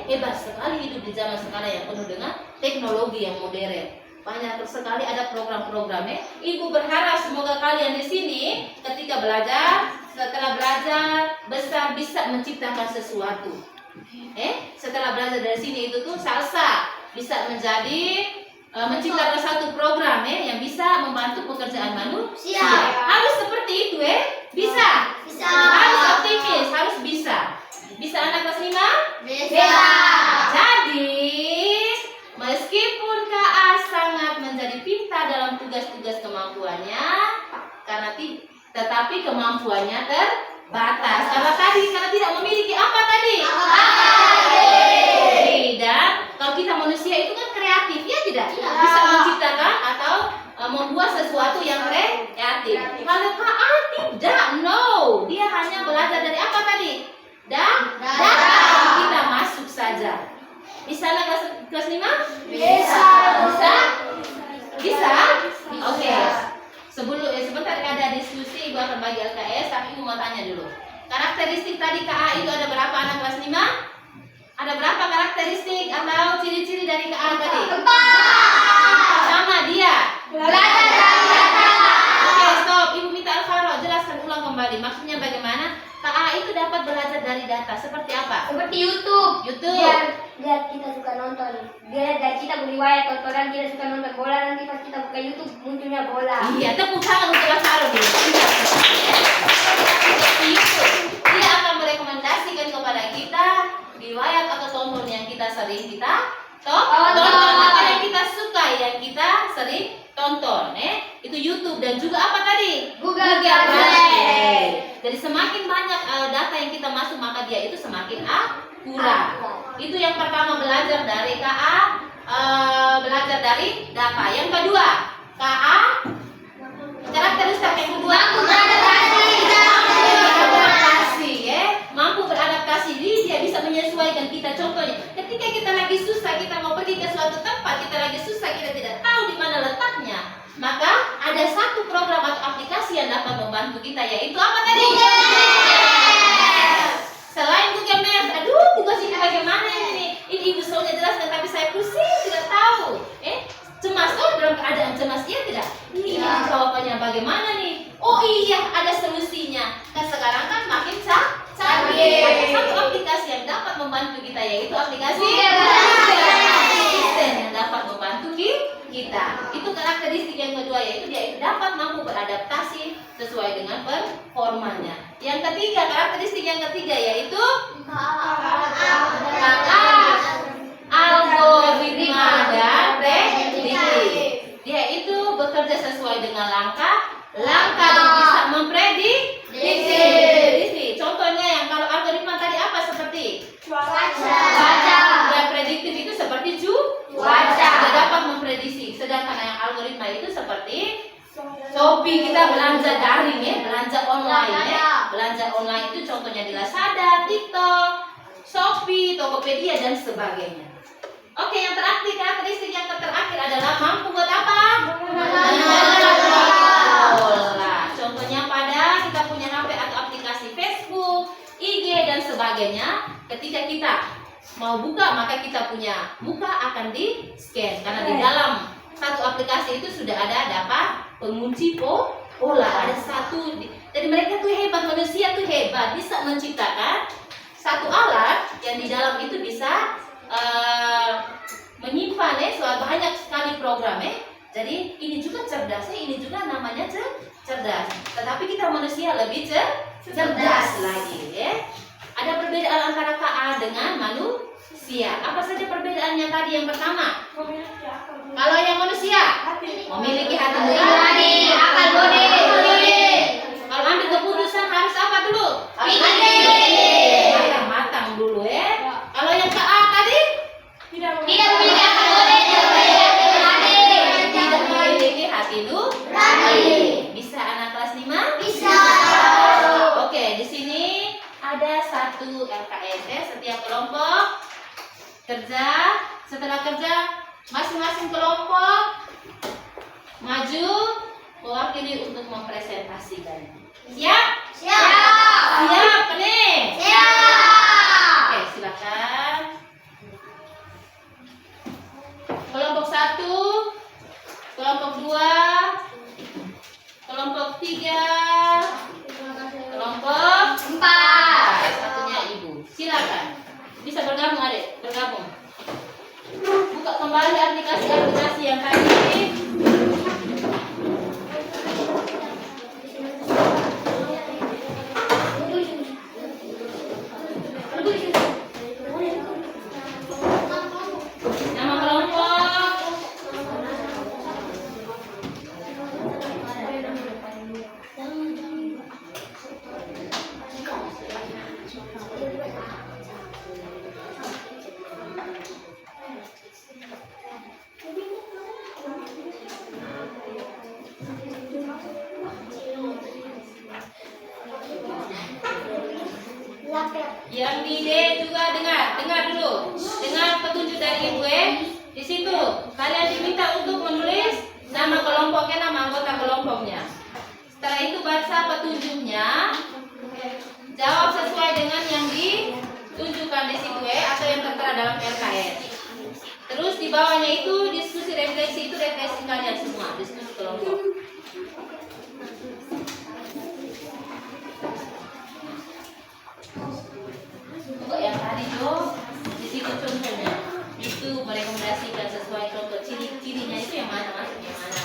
Hebat sekali hidup di zaman sekarang yang penuh dengan teknologi yang modern. Banyak sekali ada program-programnya. Ibu berharap semoga kalian di sini ketika belajar, setelah belajar besar bisa menciptakan sesuatu. Setelah belajar dari sini itu tuh salsa bisa menjadi menciptakan satu program yang bisa membantu pekerjaan manusia. Harus seperti itu bisa. Harus optimis, harus bisa. Bisa anak kelas 5? Bisa. Jadi meskipun KA sangat menjadi pintar dalam tugas-tugas kemampuannya, tetapi kemampuannya terbatas. Karena tidak memiliki apa tadi? Dan kalau kita manusia itu kan kreatif, ya tidak? Bisa menciptakan atau membuat sesuatu yang kreatif. Kalau KA tidak, no. Dia hanya belajar dari apa tadi? Data. Kita masuk saja. Bisa anak kelas 5? Bisa. Oke. Sebentar ada diskusi, Ibu akan bagi LKS, tapi Ibu mau tanya dulu. Karakteristik tadi KA itu ada berapa anak kelas 5? Ada berapa karakteristik atau ciri-ciri dari KA tadi? 4. Sama dia. Belajar dari data. Oke, stop. Ibu minta Alvaro jelaskan ulang kembali. Maksudnya bagaimana? KA itu dapat belajar dari data. Seperti apa? Seperti YouTube. Biar kita suka nonton. Biar dari kita beli wayar tontonan, kita suka nonton bola, nanti pas kita buka YouTube munculnya bola. Iya, tepuk tangan untuk Alvaro dulu. Dia akan merekomendasikan kepada kita riwayat atau tonton yang kita sering tonton apa yang kita suka, yang kita sering tonton, itu YouTube dan juga apa tadi? Google Translate. Translate. Jadi semakin banyak data yang kita masuk maka dia itu semakin akurat. Itu yang pertama, belajar dari KA, belajar dari data. Yang kedua, KA karakteristik yang kedua mampu beradaptasi. Dia bisa menyesuaikan kita. Contohnya, ketika kita lagi susah, kita mau pergi ke suatu tempat, kita lagi susah, kita tidak tahu di mana letaknya, maka ada satu program atau aplikasi yang dapat membantu kita, yaitu apa tadi? Selain Google Maps, tugas ini bagaimana ini? Ini Ibu soalnya jelaskan, tapi saya pusing, tidak tahu. Cemas, dalam keadaan cemas, iya tidak? Ini jawabannya bagaimana nih? Oh iya, ada solusinya. Kan sekarang kan makin canggih. Ada satu aplikasi yang dapat membantu kita, yaitu aplikasi asisten yang dapat membantu kita. Itu karakteristik yang kedua, yaitu dia itu dapat mampu beradaptasi sesuai dengan performanya. Yang ketiga, karakteristik yang ketiga yaitu algoritma dan prediksi. Dia itu bekerja sesuai dengan langkah dan bisa memprediksi. Contohnya yang kalau algoritma tadi apa seperti? Cuaca. Dan prediktif itu seperti cuaca. Dia dapat memprediksi. Sedangkan yang algoritma itu seperti Shopee, kita belanja daring belanja online Belanja online itu contohnya di Lazada, TikTok, Shopee, Tokopedia dan sebagainya. Oke, yang terakhir, karakteristik yang terakhir adalah mampu buat apa? Bola. Contohnya pada kita punya HP atau aplikasi Facebook, IG dan sebagainya. Ketika kita mau buka, maka kita punya muka akan di-scan karena di dalam satu aplikasi itu sudah ada pengunci pola. Ada satu. Jadi mereka tuh hebat, manusia tuh hebat, bisa menciptakan satu alat yang di dalam itu bisa menyimpan banyak sekali program. Jadi ini juga cerdas, ini juga namanya cerdas. Tetapi kita manusia lebih cerdas lagi. Ada perbedaan antara KA dengan manusia. Apa saja perbedaannya tadi? Yang pertama, kalau yang manusia memiliki hati nurani, akal budi. Kalau ambil keputusan harus apa dulu? Matang dulu Kalau yang KA tadi tidak memiliki akal budi, tidak memiliki hati nurani. Bisa anak kelas 5? Bisa. Oke, di sini ada 1 LKS ya. Setiap kelompok kerja. Setelah kerja, masing-masing kelompok maju mewakili untuk mempresentasikan. Siap? Siap. Siap, nih. Siap. Oke, silakan. Kelompok 1, kelompok 2, kelompok 3, kelompok 4. Satunya ibu. Silakan. Bisa bergabung, adik. Bergabung. Buka kembali aplikasi yang tadi. Nama kelompok. Yang di D juga dengar dulu. Dengar petunjuk dari ibu Di situ kalian diminta untuk menulis nama kelompoknya, nama anggota kelompoknya. Setelah itu baca petunjuknya, jawab sesuai dengan yang ditunjukkan di situ atau yang tertera dalam LKS. Terus di bawahnya itu diskusi refleksi, itu refleksi kalian semua, diskusi kelompok. Untuk yang tadi tuh di situ contohnya itu merekomendasikan sesuai contoh ciri-cirinya itu yang mana masuk yang mana.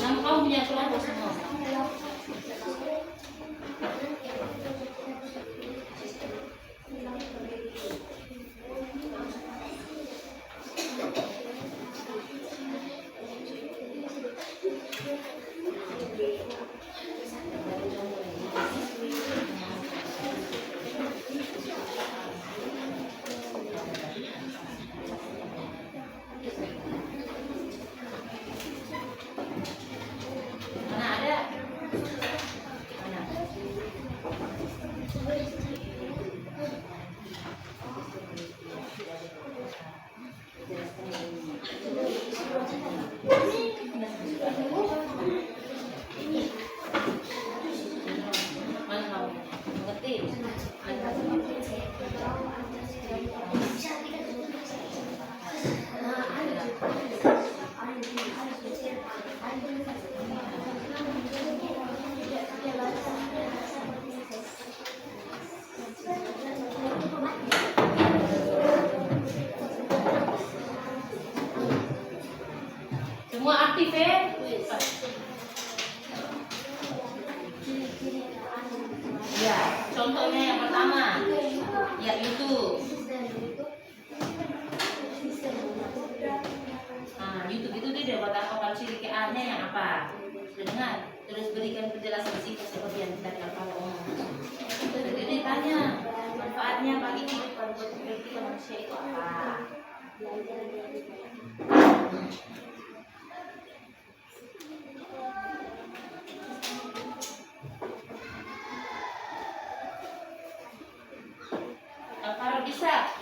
Nama kamu punya kelompok semua. Mana ada? Mana? Mana kamu? Mengerti? Semua aktif ya? Ya, contohnya yang pertama, ya YouTube. Nah, YouTube itu dia buat apa? Kalau ciri A-nya yang apa? Sudah dengar? Terus berikan penjelasan singkat seperti yang kita lakukan. Jadi tanya manfaatnya bagi kehidupan kita manusia itu apa? Kalau bisa.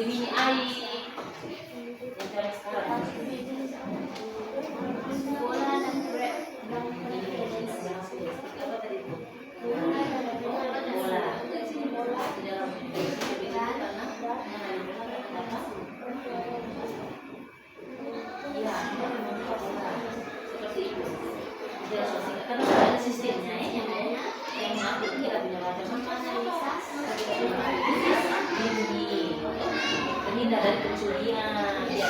Gemini air yang zaman sekarang. sistemnya ya, yang aku kita punya macam terhindar dari pencurian, ya.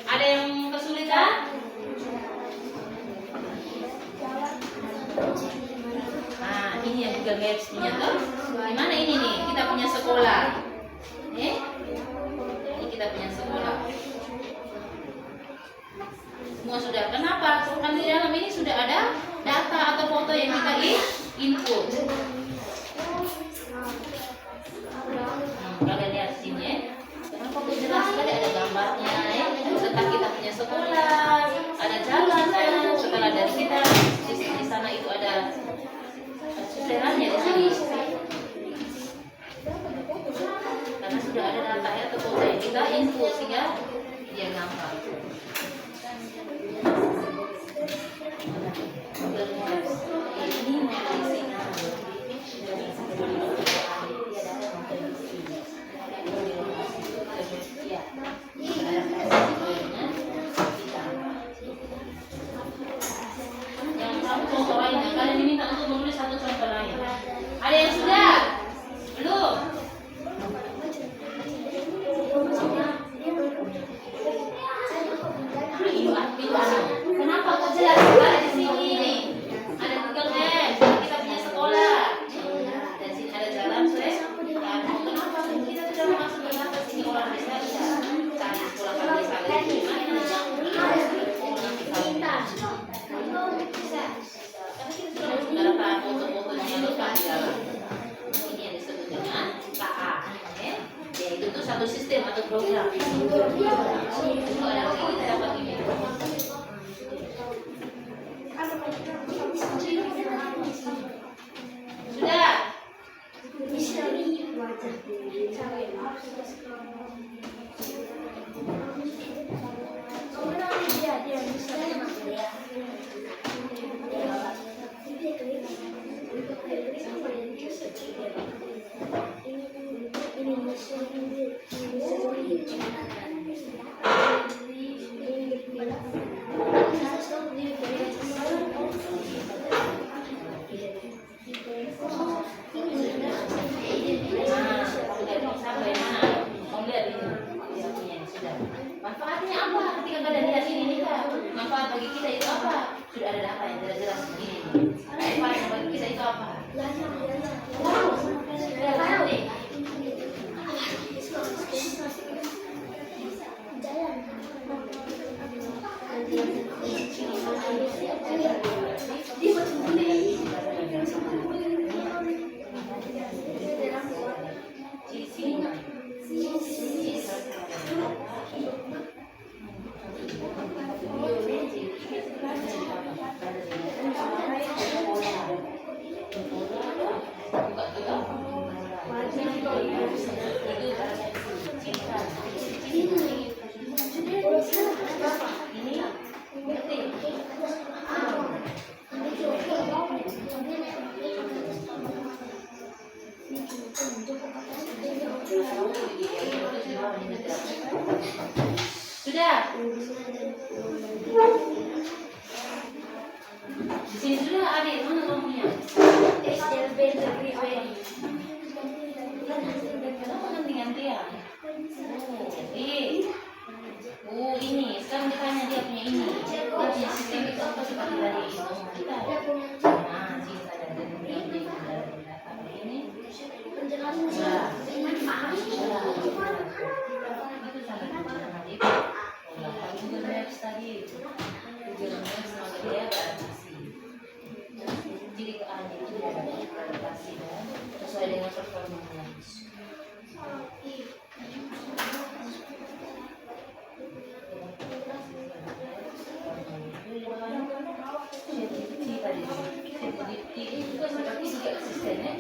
Ada yang kesulitan? Nah, ini yang Google Maps punya tuh. Gimana ini nih? Kita punya sekolah. Ini kita punya sekolah. Semua sudah. Kenapa? Kan di dalam ini sudah ada data atau foto yang kita input. Kalian lihat sini ya. Karena foto jelas sekali, ada gambarnya ya. Tentang kita punya sekolah, ada jalan kan. Setelah dari kita di sana itu ada susulannya di sini. Karena sudah ada data ya atau foto yang kita input sehingga dia gampang. Ini contoh lainnya, kalian diminta untuk menulis satu contoh lain. Ada yang sudah? Belum? Kenapa kok jelas sekali di sini nih? Ada Google Maps, kita punya sekolah. Dan sini ada jalan, kenapa kita sudah masuk ke atas sini orang bisa cari sekolah kami misalnya di mana? Data foto-fotonya lengkap di dalam. Ini yang disebut dengan KA, yaitu itu satu sistem atau program. Kalau ada lagi kita dapat ini. Sudah. Manfaatnya apa ketika kalian lihat ini nih Kak? Manfaat bagi kita itu apa? Sudah ada data yang jelas-jelas begini. Manfaat bagi kita itu apa? Jalan. Sudah. Di sini sudah adik, mana kamunya? Kenapa ganti-gantian? Oh, ini. Sekarang ditanya dia punya ini. Dia punya sistem itu apa seperti tadi? Kita. Nah, sini ada ini. Ini. Google Maps tadi. Google Maps sama dia beradaptasi. Jadi ke arah itu dia ada beradaptasi dan sesuai dengan performanya. Itu kan seperti juga asistennya.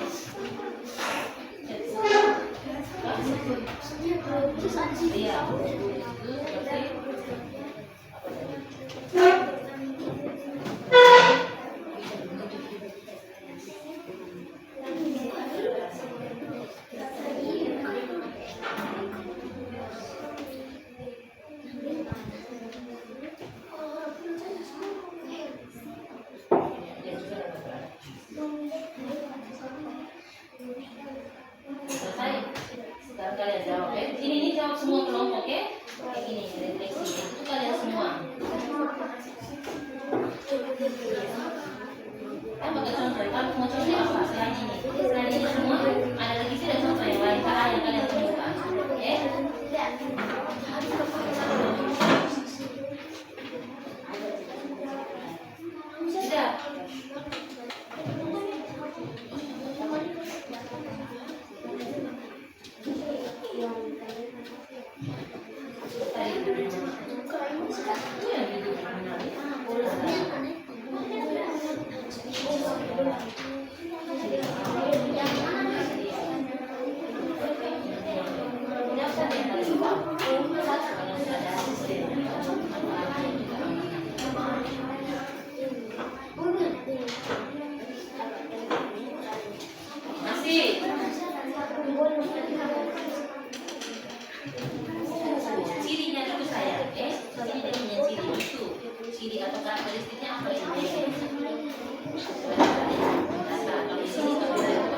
Iya, itu berarti selesai. Sekarang kalian jawab ya. Ini jawab semua kelompok ya. Kayak gini refleksi. Itu kalian semua. Kan pakai contoh. Kamu mau contoh apa? Selain ini. Selain ini semua ada lagi sih ada contoh yang lain yang kalian temukan. Ya. Sudah. Cirinya dulu saya, ini dia punya ciri itu, ciri atau karakteristiknya apa ini? Kalau di sini seperti web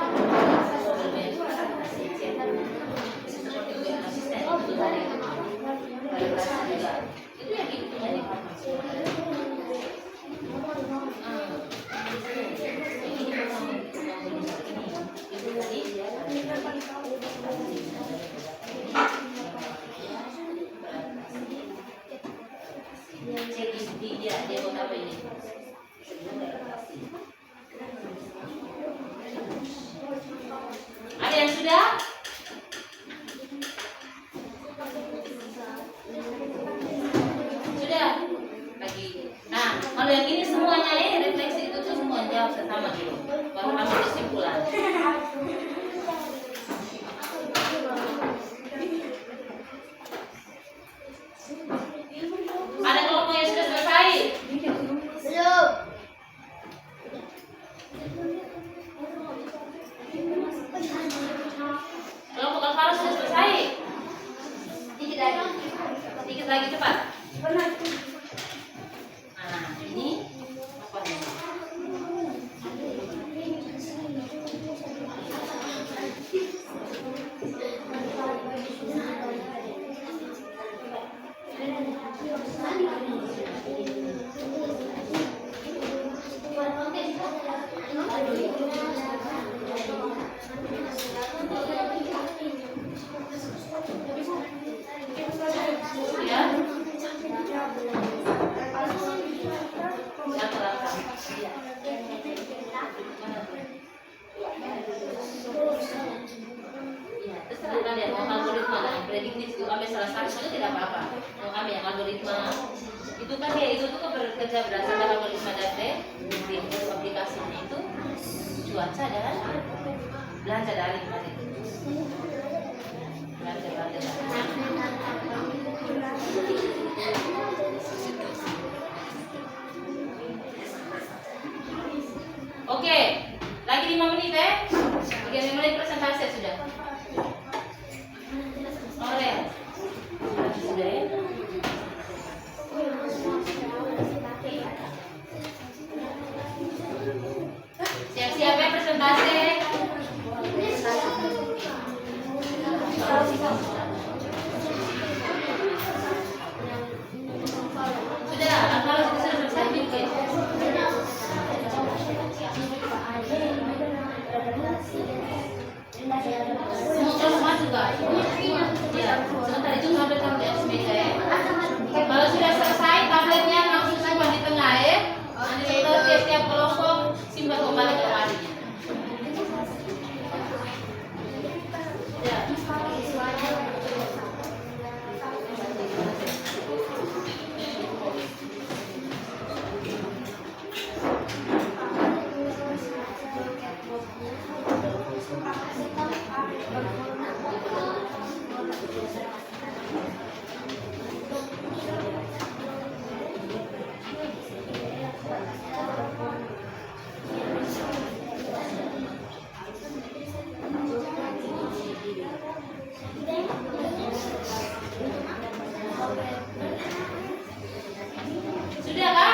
asisten itu tadi, itu yang itu tadi. Dia mau apa ini? Ada yang sudah? Sudah? Lagi. Nah, kalau yang ini semuanya ini refleksi itu tuh semua jawab sama dulu. Baru ambil kesimpulan. Ada kelompok yang sudah selesai? Belum. Kelompok Alvaro sudah selesai? Dikit lagi. Sedikit lagi cepat. Benar. Nah, ini apa nih? Ya? Siapa langkah? Ya, terserah kalian mau algoritma dan prediktif itu ambil salah satu saja tidak apa-apa. Mau ambil yang algoritma itu kan ya itu tuh bekerja berdasarkan algoritma dan prediktif aplikasinya itu cuaca dan belanja daring tadi. Belanja daring. Oke, lagi 5 menit ya. 3 menit presentasi sudah. Oleh. itu nggak ada taruh di atas meja ya. Kalau sudah selesai tabletnya langsung simpan di tengah ya. Nanti setelah tiap kelompok simpan kembali ke lemarinya. Ya. Sudah kah?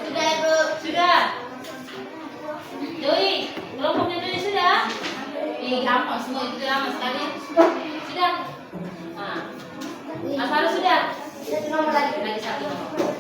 Sudah, Ibu. Sudah. Doi, kelompoknya Doi sudah? Ih, gampang semua itu lama sekali. Sudah. Nah, Mas Faru sudah? Satu nomor lagi. Lagi satu nomor.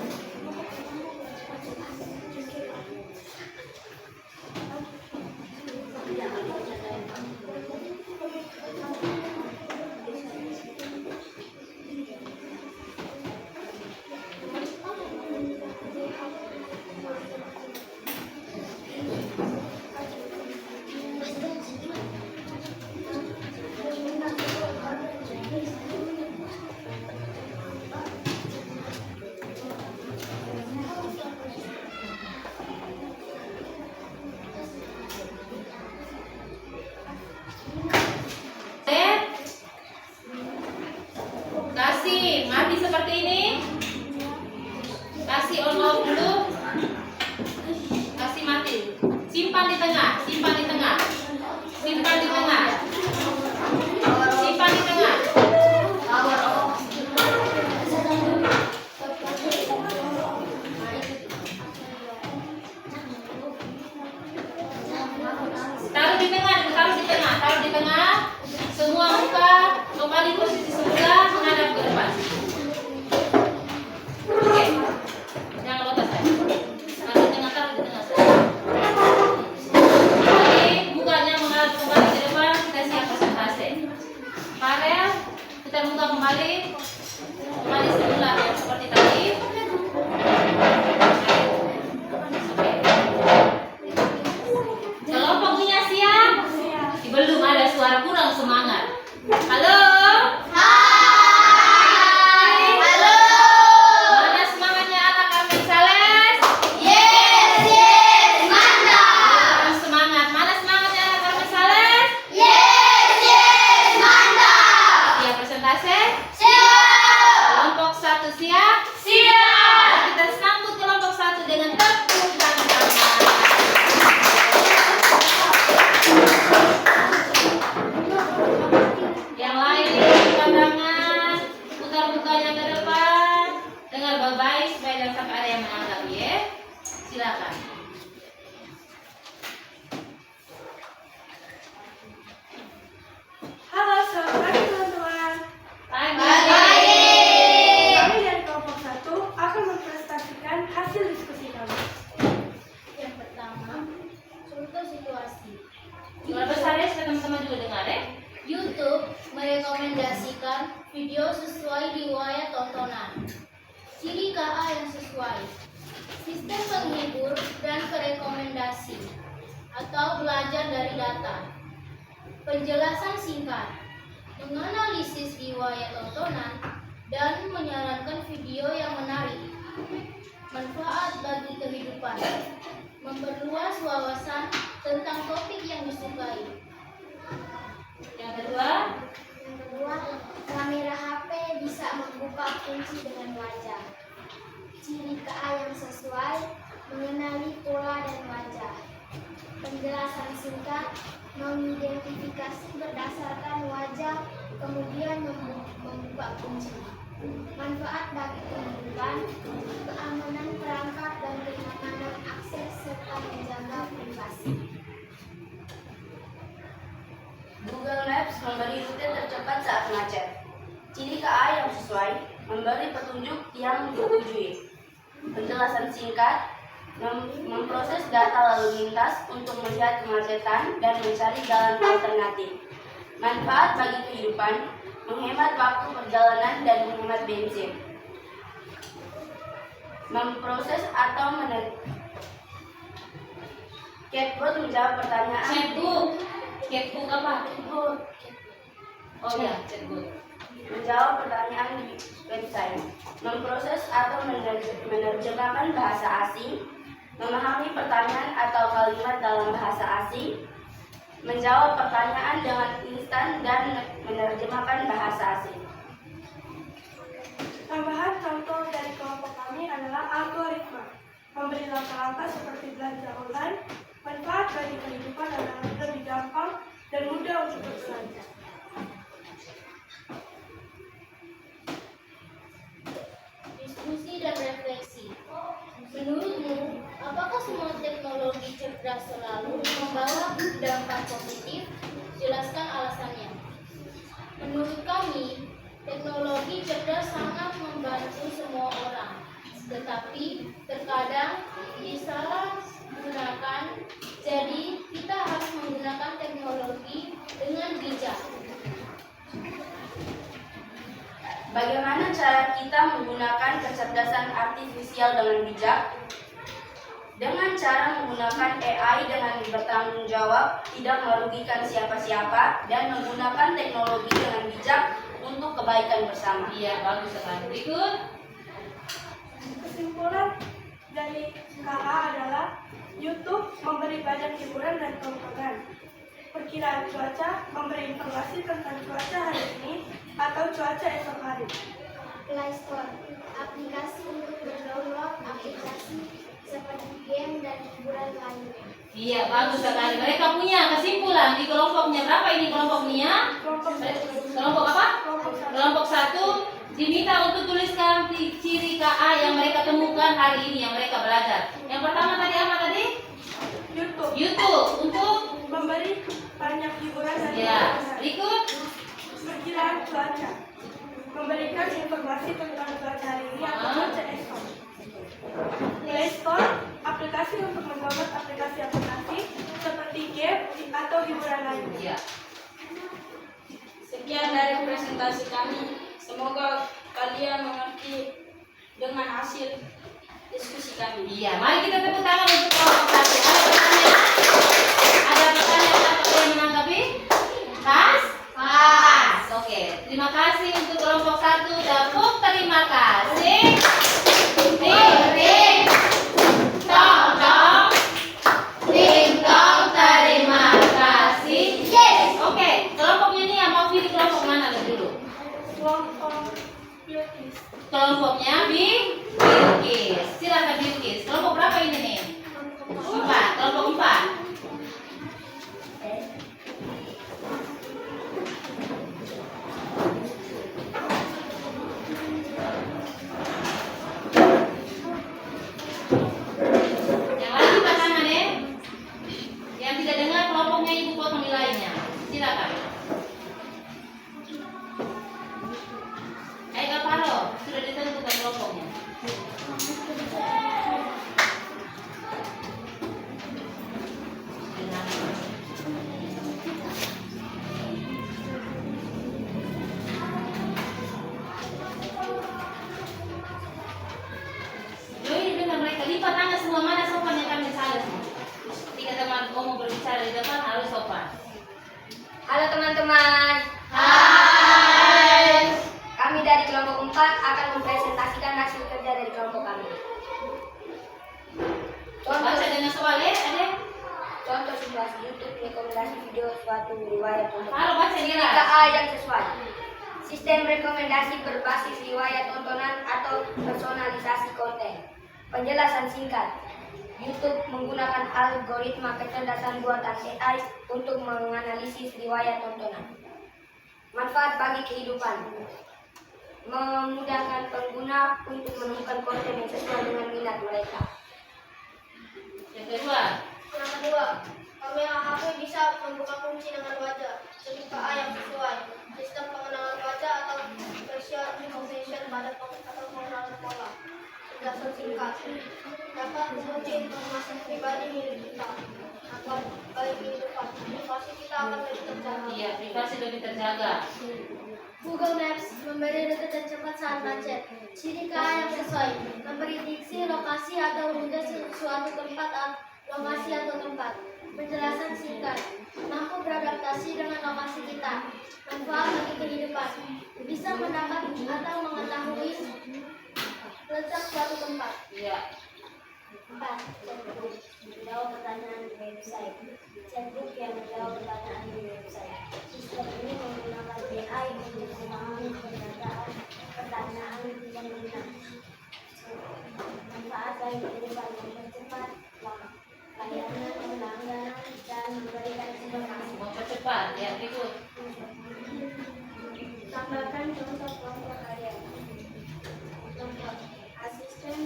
Kasih mati seperti ini. Kasih on off dulu. Kasih mati. Simpan di tengah, simpan di tengah. Simpan di tengah. Simpan di tengah. Power off. Taruh di tengah, taruh di tengah, taruh di tengah. Semua muka kembali posisi semula menghadap ke depan. Oke. Jangan lotas ya. Taruh di tengah, taruh di tengah. Oke, mukanya menghadap kembali ke depan. Kita siap presentasi. Farel, kita muka kembali. Kembali semula ya, seperti tadi. Oke. Kelompoknya siap? Belum, ada suara kurang semangat. Halo? Hai. Halo. Mana semangatnya anak kami Sales? Yes, mantap. Kurang semangat. Mana semangatnya anak kami Sales? Yes, mantap. Siap presentasi? Siap. Kelompok 1 siap? Siap. Kita sambut kelompok 1 dengan tepuk tangan. Yang lain buka tangan, putar mukanya ke depan, dengar baik-baik supaya jangan sampai ada yang menganggap ya. Silakan. Halo, selamat pagi teman-teman. Pagi. Kami dari kelompok 1 akan mempresentasikan hasil diskusi kami. Yang pertama, contoh situasi. Suara besar ya, supaya teman-teman juga dengar ya. YouTube merekomendasikan video sesuai riwayat tontonan. Ciri KA yang sesuai. Sistem penghibur dan rekomendasi atau belajar dari data. Penjelasan singkat. Menganalisis riwayat tontonan dan menyarankan video yang menarik. Manfaat bagi kehidupan. Memperluas wawasan tentang topik yang disukai. Yang kedua, Yang kedua, kamera HP bisa membuka kunci dengan wajah. Ciri KA yang sesuai, mengenali pola dan wajah. Penjelasan singkat, mengidentifikasi berdasarkan wajah, kemudian membuka kunci. Manfaat bagi kehidupan, keamanan perangkat dan kenyamanan akses serta menjaga privasi. Google Maps memberi rute tercepat saat macet. Ciri KA yang sesuai, memberi petunjuk yang disetujui. Penjelasan singkat, memproses data lalu lintas untuk melihat kemacetan dan mencari jalan alternatif. Manfaat bagi kehidupan, menghemat waktu perjalanan dan menghemat bensin. Memproses atau chatbot menjawab pertanyaan. Chatbook apa? Oh ya, chatbook. Menjawab pertanyaan di website. Memproses atau menerjemahkan bahasa asing. Memahami pertanyaan atau kalimat dalam bahasa asing. Menjawab pertanyaan dengan instan dan menerjemahkan bahasa asing. Tambahan contoh dari kelompok kami adalah algoritma. Memberi langkah-langkah seperti belanja online, manfaat bagi kehidupan adalah lebih gampang dan mudah untuk berbelanja. Diskusi dan refleksi. Menurutmu, apakah semua teknologi cerdas selalu membawa dampak positif? Jelaskan alasannya. Menurut kami, teknologi cerdas sangat membantu semua orang, tetapi terkadang disalahgunakan. Jadi, kita harus menggunakan teknologi dengan bijak. Bagaimana cara kita menggunakan kecerdasan artifisial dengan bijak? Dengan cara menggunakan AI dengan bertanggung jawab, tidak merugikan siapa-siapa, dan menggunakan teknologi dengan bijak untuk kebaikan bersama. Iya, bagus sekali. Berikut. Kesimpulan dari KA adalah YouTube memberi banyak hiburan dan tontonan. Perkiraan cuaca memberi informasi tentang cuaca hari ini atau cuaca esok hari. Play Store, aplikasi untuk berdownload aplikasi seperti game dan hiburan lainnya. Iya, bagus sekali. Mereka punya kesimpulan di kelompoknya. Berapa ini kelompoknya? Kelompok apa? Kelompok 1 diminta untuk tuliskan ciri KA yang mereka temukan hari ini, yang mereka belajar. Yang pertama tadi apa tadi? YouTube untuk Memberi banyak hiburan dan ya. tontonan. Berikut. Perkiraan cuaca memberikan informasi tentang cuaca hari ini atau cuaca esok. Play Store, aplikasi untuk mendownload aplikasi-aplikasi seperti game atau hiburan lainnya. Iya. Sekian dari presentasi kami. Semoga kalian mengerti dengan hasil diskusi kami. Iya, mari kita tepuk tangan untuk kelompok 1. Ada pertanyaan atau yang menanggapi? Pas? Pas. Oke, terima kasih untuk kelompok 1. Tepuk terima kasih. Ting ting. Tong tong. Ting tong, terima kasih. Yes. Oke, kelompoknya ini yang mau pilih kelompok mana dulu? Kelompok Bilkis. Kelompoknya Bilkis. Silakan Bilkis. Kelompok berapa ini nih? 4. Kelompok 4. Yang lagi pasangan ya. Yang tidak dengar kelompoknya ibu potong nilainya. Silakan. Kak Faro, sudah ditentukan kelompoknya. Yoi, dengar mereka. Lipat tangan semua, mana sopan yang kami salah semua. Ketika teman mau berbicara di depan harus sopan. Halo teman-teman. Hai. Kami dari kelompok 4 akan mempresentasikan hasil kerja dari kelompok kami. Baca dengan soal ya, ada? Contoh simulasi YouTube rekomendasi video suatu riwayat tontonan. Halo, baca Ciri jelas. KA yang sesuai. Sistem rekomendasi berbasis riwayat tontonan atau personalisasi konten. Penjelasan singkat. YouTube menggunakan algoritma kecerdasan buatan AI untuk menganalisis riwayat tontonan. Manfaat bagi kehidupan. Memudahkan pengguna untuk menemukan konten yang sesuai dengan minat mereka. Yang kedua. Yang kedua, kamera HP bisa membuka kunci dengan wajah. Ciri KA yang sesuai. Sistem pengenalan wajah atau facial recognition pada atau pengenalan pola. Penjelasan singkat. Dapat mengunci informasi pribadi milik kita agar baik kehidupan. Privasi kita akan lebih terjaga. Iya, privasi lebih terjaga. Google Maps memberi rute tercepat saat macet. Ciri KA yang sesuai, memprediksi lokasi atau rute suatu tempat lokasi atau tempat. Penjelasan singkat, mampu beradaptasi dengan lokasi kita. Manfaat bagi kehidupan, bisa mendapat atau mengetahui letak suatu tempat. Iya. 4. Chatbook, menjawab pertanyaan di website. Chatbook yang menjawab pertanyaan di website. Sistem ini menggunakan AI untuk memahami pertanyaan pengguna. Manfaat bagi kehidupan, mempercepat layanan pelanggaran dan memberikan informasi. Mempercepat, ya berikut. Tambahkan contoh kelompok kalian. Contoh, asisten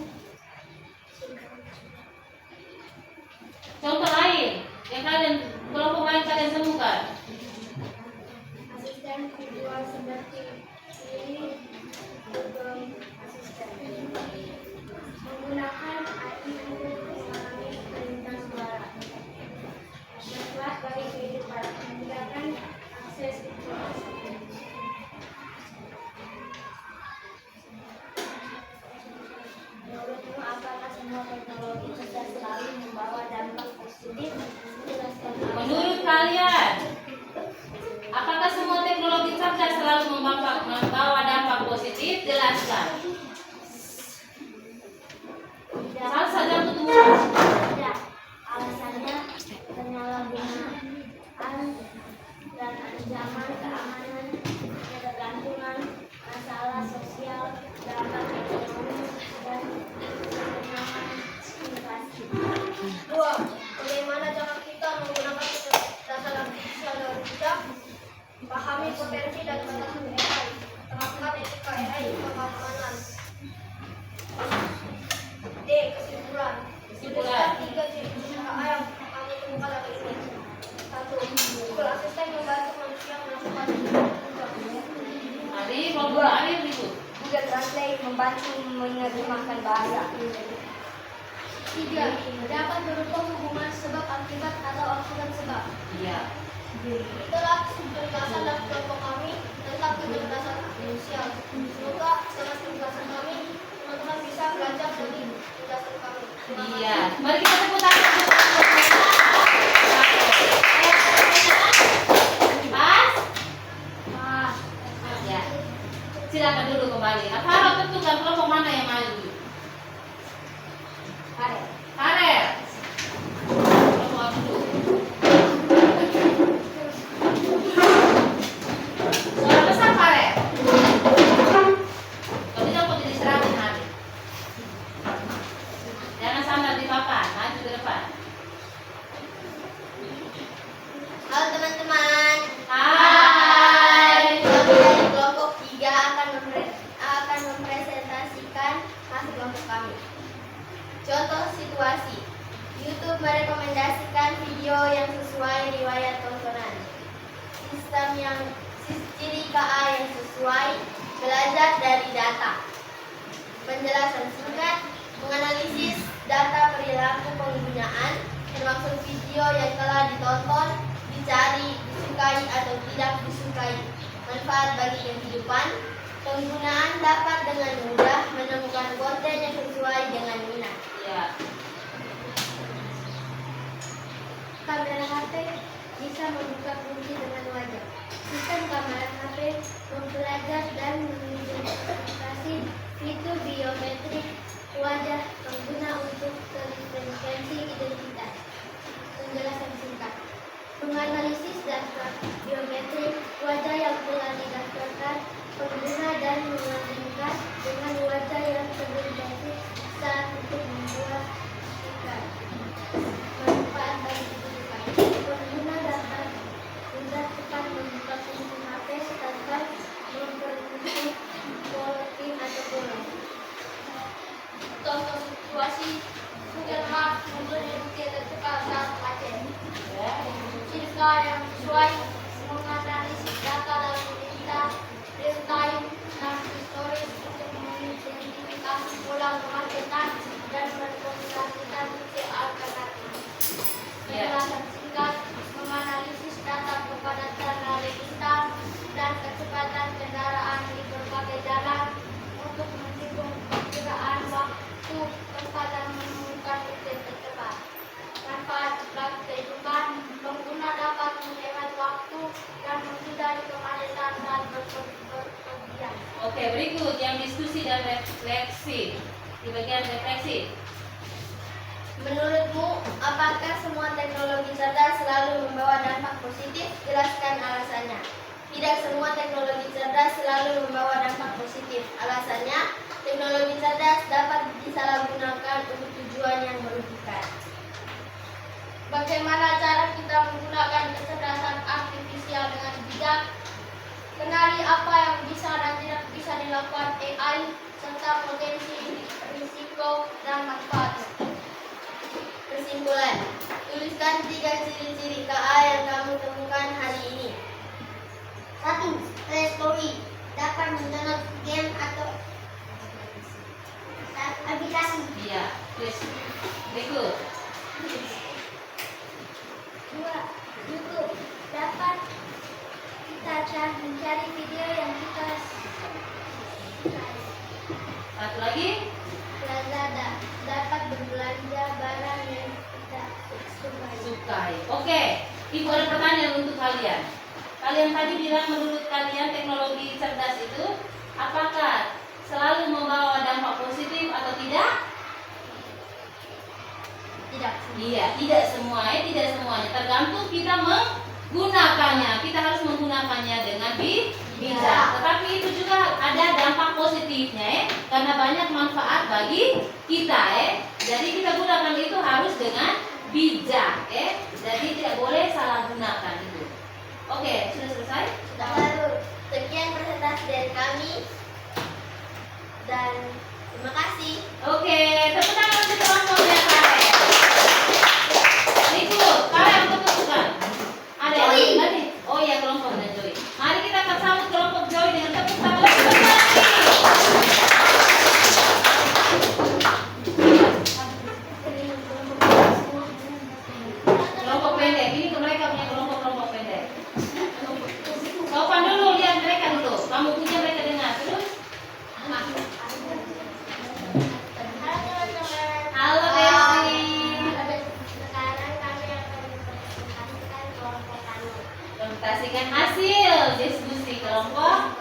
Contoh lain yang kalian kelompok lain kalian temukan. asisten visual seperti ini, Google Asisten. Menggunakan AI untuk memahami perintah suara. Manfaat bagi kehidupan, memudahkan akses informasi. Menurutmu, apakah semua teknologi bisa selalu membawa dampak positif? Jelaskan. Menurut kalian, apakah semua teknologi cerdas selalu membawa dampak positif? Jelaskan. Salah saja untuk temukan. Tidak. Alasannya penyalahgunaan dan ancaman keamanan, ketergantungan, masalah sosial, dampak ekonomi, dan kesenangan inflasi. 2. Bagaimana cara kita menggunakan kecerdasan artifisial dengan bijak? Pahami potensi dan batasan AI. Terapkan etika AI untuk keamanan. D. Kesimpulan. Tuliskan 3 ciri KA yang kami temukan hari ini. 1. Google Assistant membantu manusia melakukan tugas. Mari kelompok lain berikut. Google Translate membantu menerjemahkan bahasa. 3. Dapat berupa hubungan sebab akibat atau akibat sebab. Iya. Itulah penjelasan dari kelompok kami tentang kecerdasan artifisial. Semoga dengan penjelasan kami, teman-teman bisa belajar dari penjelasan kami. Terima kasih. Iya. Mari kita tepuk tangan. Pas? Ya. Silakan duduk kembali. Farah tentukan kelompok mana yang maju. Karet. Farel. Kelompok duduk. Suara besar Farel. Kalau tidak kok jadi serangan hari. Jangan sandar di papan, maju ke depan. Halo teman-teman. Hai. Kami dari kelompok 3 akan mempresentasikan hasil kelompok kami. Contoh situasi. YouTube merekomendasikan video yang sesuai riwayat tontonan. Ciri KA yang sesuai, belajar dari data. Penjelasan singkat, menganalisis data perilaku penggunaan, termasuk video yang telah ditonton, dicari, disukai atau tidak disukai. Manfaat bagi kehidupan, penggunaan dapat dengan mudah menemukan konten yang sesuai dengan minat. Ya. Kamera HP bisa membuka kunci dengan wajah. Sistem kamera HP mempelajari dan mengidentifikasi fitur biometrik wajah pengguna untuk terverifikasi identitas. Penjelasan singkat. Menganalisis data biometrik wajah yang telah didaftarkan pengguna dan membandingkan dengan wajah yang terverifikasi saat untuk membuat stiker. Manfaat bagi kehidupan. Pengguna dapat cepat membuka kunci HP tanpa memperlukan Oke, berikut yang diskusi dan refleksi. Di bagian refleksi. Menurutmu, apakah semua teknologi cerdas selalu membawa dampak positif? Jelaskan alasannya. Tidak semua teknologi cerdas selalu membawa dampak positif. Alasannya, teknologi cerdas dapat disalahgunakan untuk tujuan yang merugikan. Bagaimana cara kita menggunakan kecerdasan artifisial dengan bijak? Kenali apa yang bisa dan tidak bisa dilakukan AI, serta potensi, risiko, dan manfaat. Kesimpulan, tuliskan 3 ciri-ciri KA yang kamu temukan hari ini. 1. Play Store dapat mendownload game atau aplikasi. Iya, please. Berikut. 2. YouTube dapat kita mencari video yang kita sukai. Satu lagi. Lazada dapat berbelanja barang yang kita sukai. Oke, Ibu ada pertanyaan untuk kalian. Kalian tadi bilang menurut kalian teknologi cerdas itu apakah selalu membawa dampak positif atau tidak? Tidak. Iya, tidak semuanya. Tergantung kita menggunakannya. Kita harus menggunakannya dengan bijak. Tetapi itu juga ada dampak positifnya, karena banyak manfaat bagi kita, Jadi kita gunakan itu harus dengan bijak, Jadi tidak boleh salah gunakan itu. Oke, sudah selesai? Lalu, sekian presentasi dari kami dan terima kasih. Oke, tepuk tangan untuk kelompoknya Karen. Berikut, Karen untuk tepukan. Ada yang lain tadi? Oh iya, kelompoknya Joy. Mari kita akan sambut kelompok Joy dengan tepuk tangan lebih besar lagi. Kelompok pendek, ini ke mereka punya kelompok pendek. Sopan dulu, lihat mereka dulu. Kamu punya mereka dengar terus. Halo Besti. Sekarang kami akan mempresentasikan kelompok kami. Presentasikan hasil diskusi kelompok.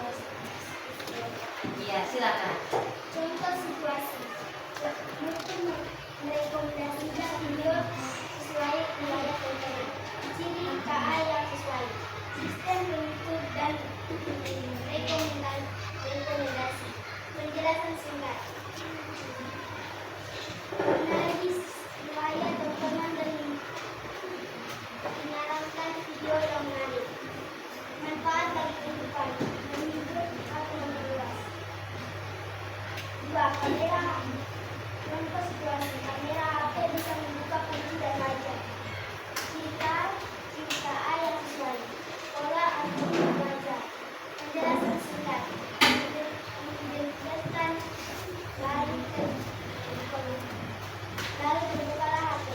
Iya, silakan. Contoh situasi. Mungkin merekomendasikan video sesuai wilayah konten. Ciri KA yang sesuai. Sistem bentuk dan rekomendasi. Penjelasan singkat. Mengenali wilayah tontonan dan menyarankan video yang menarik. Manfaat bagi kehidupan. Menghibur atau memperluas. 2. Kamera. Contoh situasi. Kamera HP bisa membuka kunci dan wajah. Ciri KA yang sesuai. Pola atau wajah. Penjelasan singkat. Menjelaskan lalu terbukalah HP.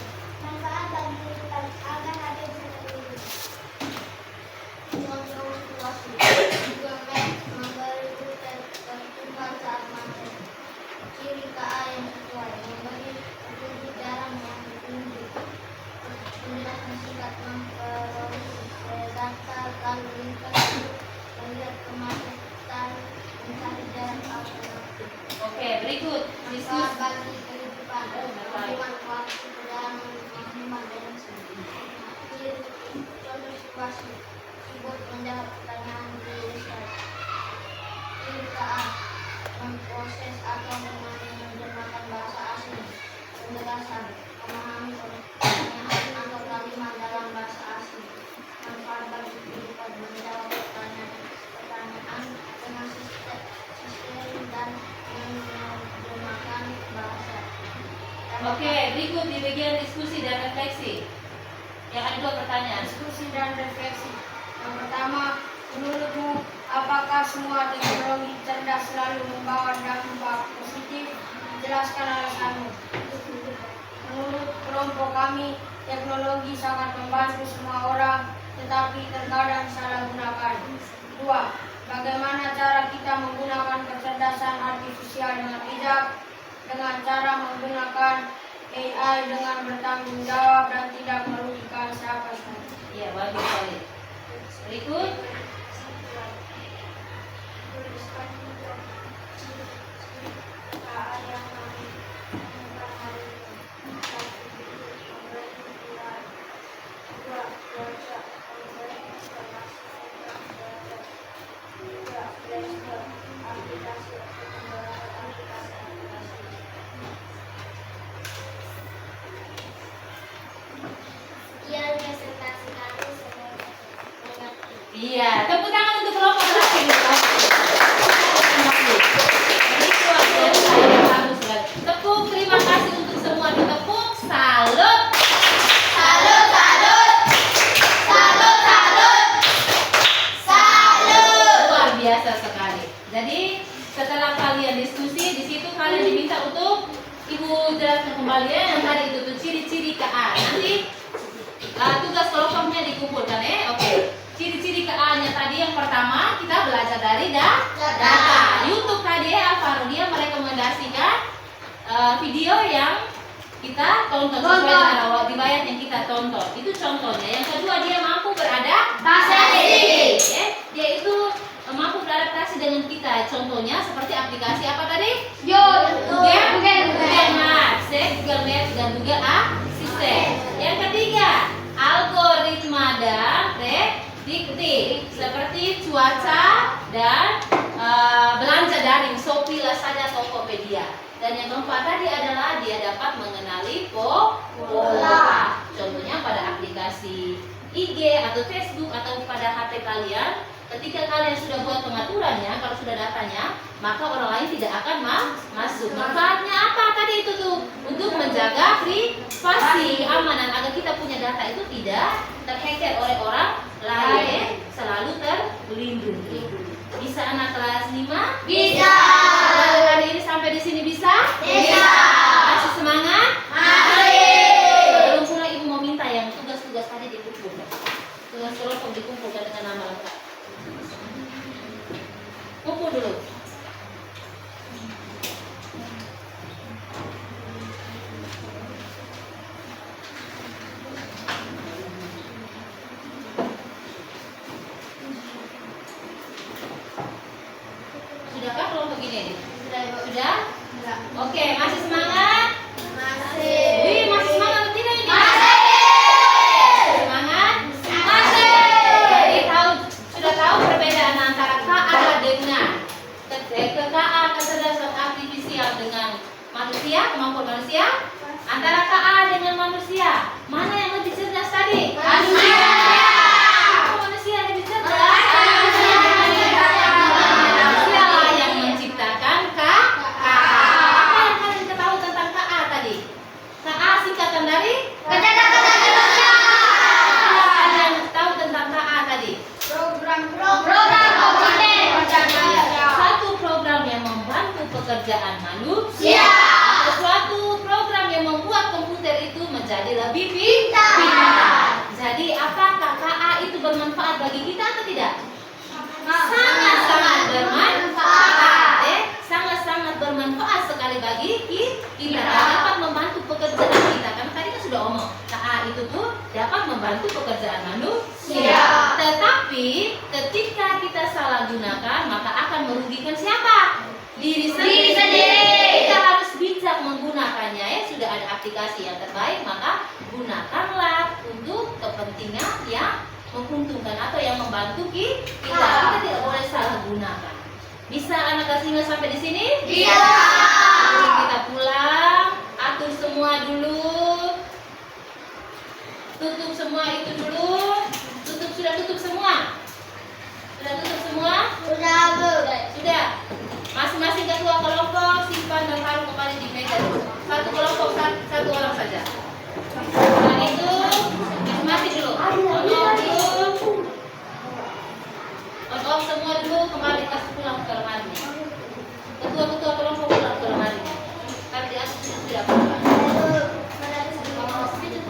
Manfaat bagi kehidupan agar HP bisa terlindungi. Contoh situasi. Google Maps memberi rute tertutupan saat macet. Ciri KA yang sesuai. Memberi petunjuk jalan yang ditunjuk. Penjelasan singkat memperoleh data lalu lintas melihat kemacetan mencari jalan alternatif. Oke, berikut Manfaat diskusi. bagi kehidupan hubungan waktu perjalanan menghemat bensin. Contoh situasi keyboard menjawab pertanyaan di research. Ciri KA memproses atau menerjemahkan bahasa asing. Penjelasan memahami pertanyaan atau kalimat dalam bahasa asing. Manfaat bagi kehidupan menjawab pertanyaan dengan sistem dan menerjemahkan bahasa. Oke, berikut di bagian diskusi dan refleksi. Yang ada 2 pertanyaan. Diskusi dan refleksi. Yang pertama, menurutmu apakah semua teknologi cerdas selalu membawa dampak positif? Jelaskan alasanmu. Menurut kelompok kami, teknologi sangat membantu semua orang, tetapi terkadang salah gunakan. 2. Bagaimana cara kita menggunakan kecerdasan artifisial dengan bijak? Dengan cara menggunakan AI dengan bertanggung jawab dan tidak merugikan siapa saja. Iya, bagus sekali. Berikut. tuliskan juga ciri-ciri KA yang kami temukan hari ini. 1. Memberi nilai. 2. Baca. Memberi informasi tentang belajar. 3. Play Store. Aplikasi untuk menggunakan aplikasi-aplikasi. Sekian presentasi kami, semoga mengerti. Iya, tepuk tangan untuk kelompok terakhir. Ini luar biasa, yang bagus sekali. Tepuk, terima kasih untuk semua ditepuk. Salut. Salut, salut. Salut, salut. Salut. Luar biasa sekali. Jadi setelah kalian diskusi di situ kalian diminta untuk Ibu jelaskan kembali ya yang tadi itu tuh ciri-ciri KA. Nanti tugas kelompoknya dikumpulkan ya. Oke. Ciri-ciri KA-nya tadi yang pertama kita belajar dari data. YouTube tadi ya Alvaro dia merekomendasikan video yang kita tonton sesuai dengan awal riwayat yang kita tonton. Itu contohnya. Yang kedua dia mampu beradaptasi. Ya, dia itu mampu beradaptasi dengan kita. Contohnya seperti aplikasi apa tadi? Google Maps, Google Maps dan Google Assistant. Yang ketiga, algoritma dan prediktif seperti cuaca dan belanja daring, Shopee, Lazada, Tokopedia. Dan yang keempat tadi adalah dia dapat mengenali pola. Contohnya pada aplikasi IG atau Facebook atau pada HP kalian, ketika kalian sudah buat pengaturannya, kalau sudah datanya, maka orang lain tidak akan masuk. Manfaatnya apa tadi itu tuh? Untuk menjaga privasi, keamanan agar kita punya data itu tidak terhacker oleh orang lain, selalu terlindungi. Bisa anak kelas 5? Bisa. Hari ini sampai di sini bisa? Bisa. Masih semangat? Masih. Sebelum pulang ibu mau minta yang tugas-tugas tadi dikumpulkan. Tugas kelompok dikumpulkan dengan nama lengkap. Kumpul dulu. Sudahkah kelompok ini? Sudah? Oke, masih semangat? Masih. Wih, masih semangat atau tidak ini? Semangat? Jadi sudah tahu perbedaan antara KA dengan KA kecerdasan artifisial dengan manusia, kemampuan manusia? Antara KA dengan manusia, mana yang lebih cerdas tadi? Manusia. Kenapa manusia yang lebih cerdas? Manusia lah yang menciptakan KA. Apa yang kalian ketahui tentang KA tadi? KA singkatan dari? Kecerdasan manusia. Apa kalian tahu tentang KA tadi? Program komputer. Satu program yang membantu pekerjaan manusia. Suatu program yang membuat komputer itu menjadi lebih pintar. Jadi apakah KA itu bermanfaat bagi kita atau tidak? Sangat-sangat bermanfaat. Sangat-sangat bermanfaat sekali bagi kita. Dapat membantu pekerjaan kita. Karena tadi kan sudah omong, KA itu tuh dapat membantu pekerjaan manusia. Tetapi ketika kita salah gunakan, maka akan merugikan siapa? Diri sendiri. Kita harus bijak menggunakannya ya. Sudah ada aplikasi yang terbaik, maka gunakanlah untuk kepentingan yang menguntungkan atau yang membantu kita. Kita tidak boleh salah gunakan. Bisa anak kelas 5 sampai di sini? Bisa. Jadi kita pulang, atur semua dulu. Tutup semua itu dulu. Sudah tutup semua? Sudah tutup semua? Sudah. Masing-masing ketua kelompok simpan dan taruh kembali di meja. Satu kelompok satu orang saja. Setelah itu masing-masing dulu. On off semua dulu, kembali kasih pulang ke lemari. Ketua-ketua kelompok pulang ke lemari. Taruh di atas sudah apa?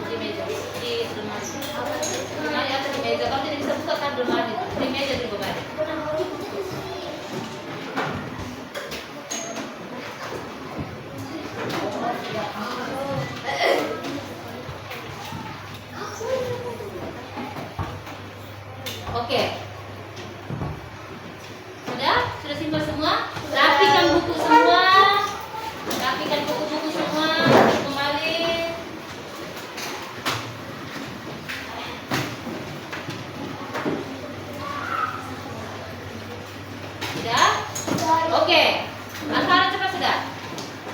Di meja, di lemari. Lemari atau di meja. Kalau tidak bisa buka taruh di lemari. Di meja di lemari. Oke. Sudah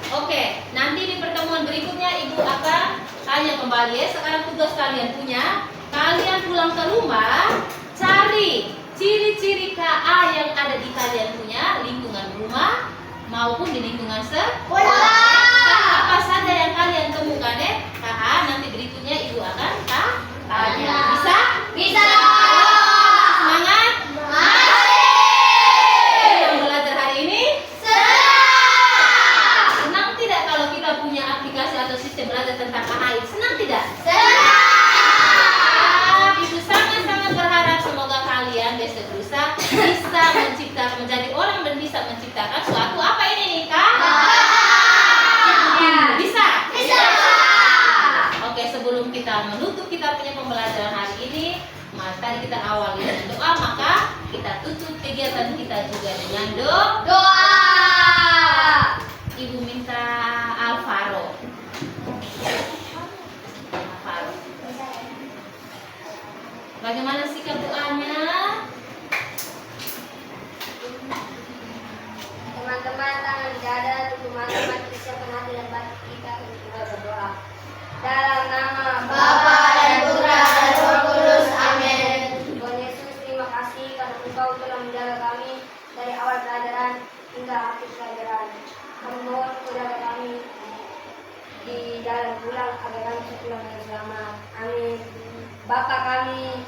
Oke, nanti di pertemuan berikutnya Ibu akan tanya kembali ya. Sekarang tugas kalian punya, kalian pulang ke rumah cari ciri-ciri KA yang ada di kalian punya lingkungan rumah maupun di lingkungan sekolah. Apa saja yang kalian temukan ya? KA nanti berikutnya Ibu akan tanya. Bisa? Bisa. Semangat? Yang belajar hari ini? Senang tidak kalau kita punya aplikasi atau sistem belajar tentang KAI? Senang tidak? Ibu sangat-sangat berharap semoga kalian besok lusa bisa menciptakan, menjadi orang dan bisa menciptakan suatu apa ini nih Kak? Bisa? Oke, sebelum kita menutup kita punya pembelajaran hari ini, tadi kita awali dengan doa, maka kita tutup kegiatan kita juga dengan doa. Ibu minta Alvaro. Bagaimana sikap doanya? Teman-teman, tangan di dada, tutup mata, mari persiapkan hati dan batin kita untuk berdoa. Dalam nama Bapa dan Putra dan Roh Kudus. Amin. Tuhan Yesus, terima kasih karena Engkau telah menjaga kami dari awal pelajaran hingga akhir pelajaran. Kami mohon Engkau jaga kami di jalan pulang agar kami bisa pulang dengan selamat. Amin. Bapa kami,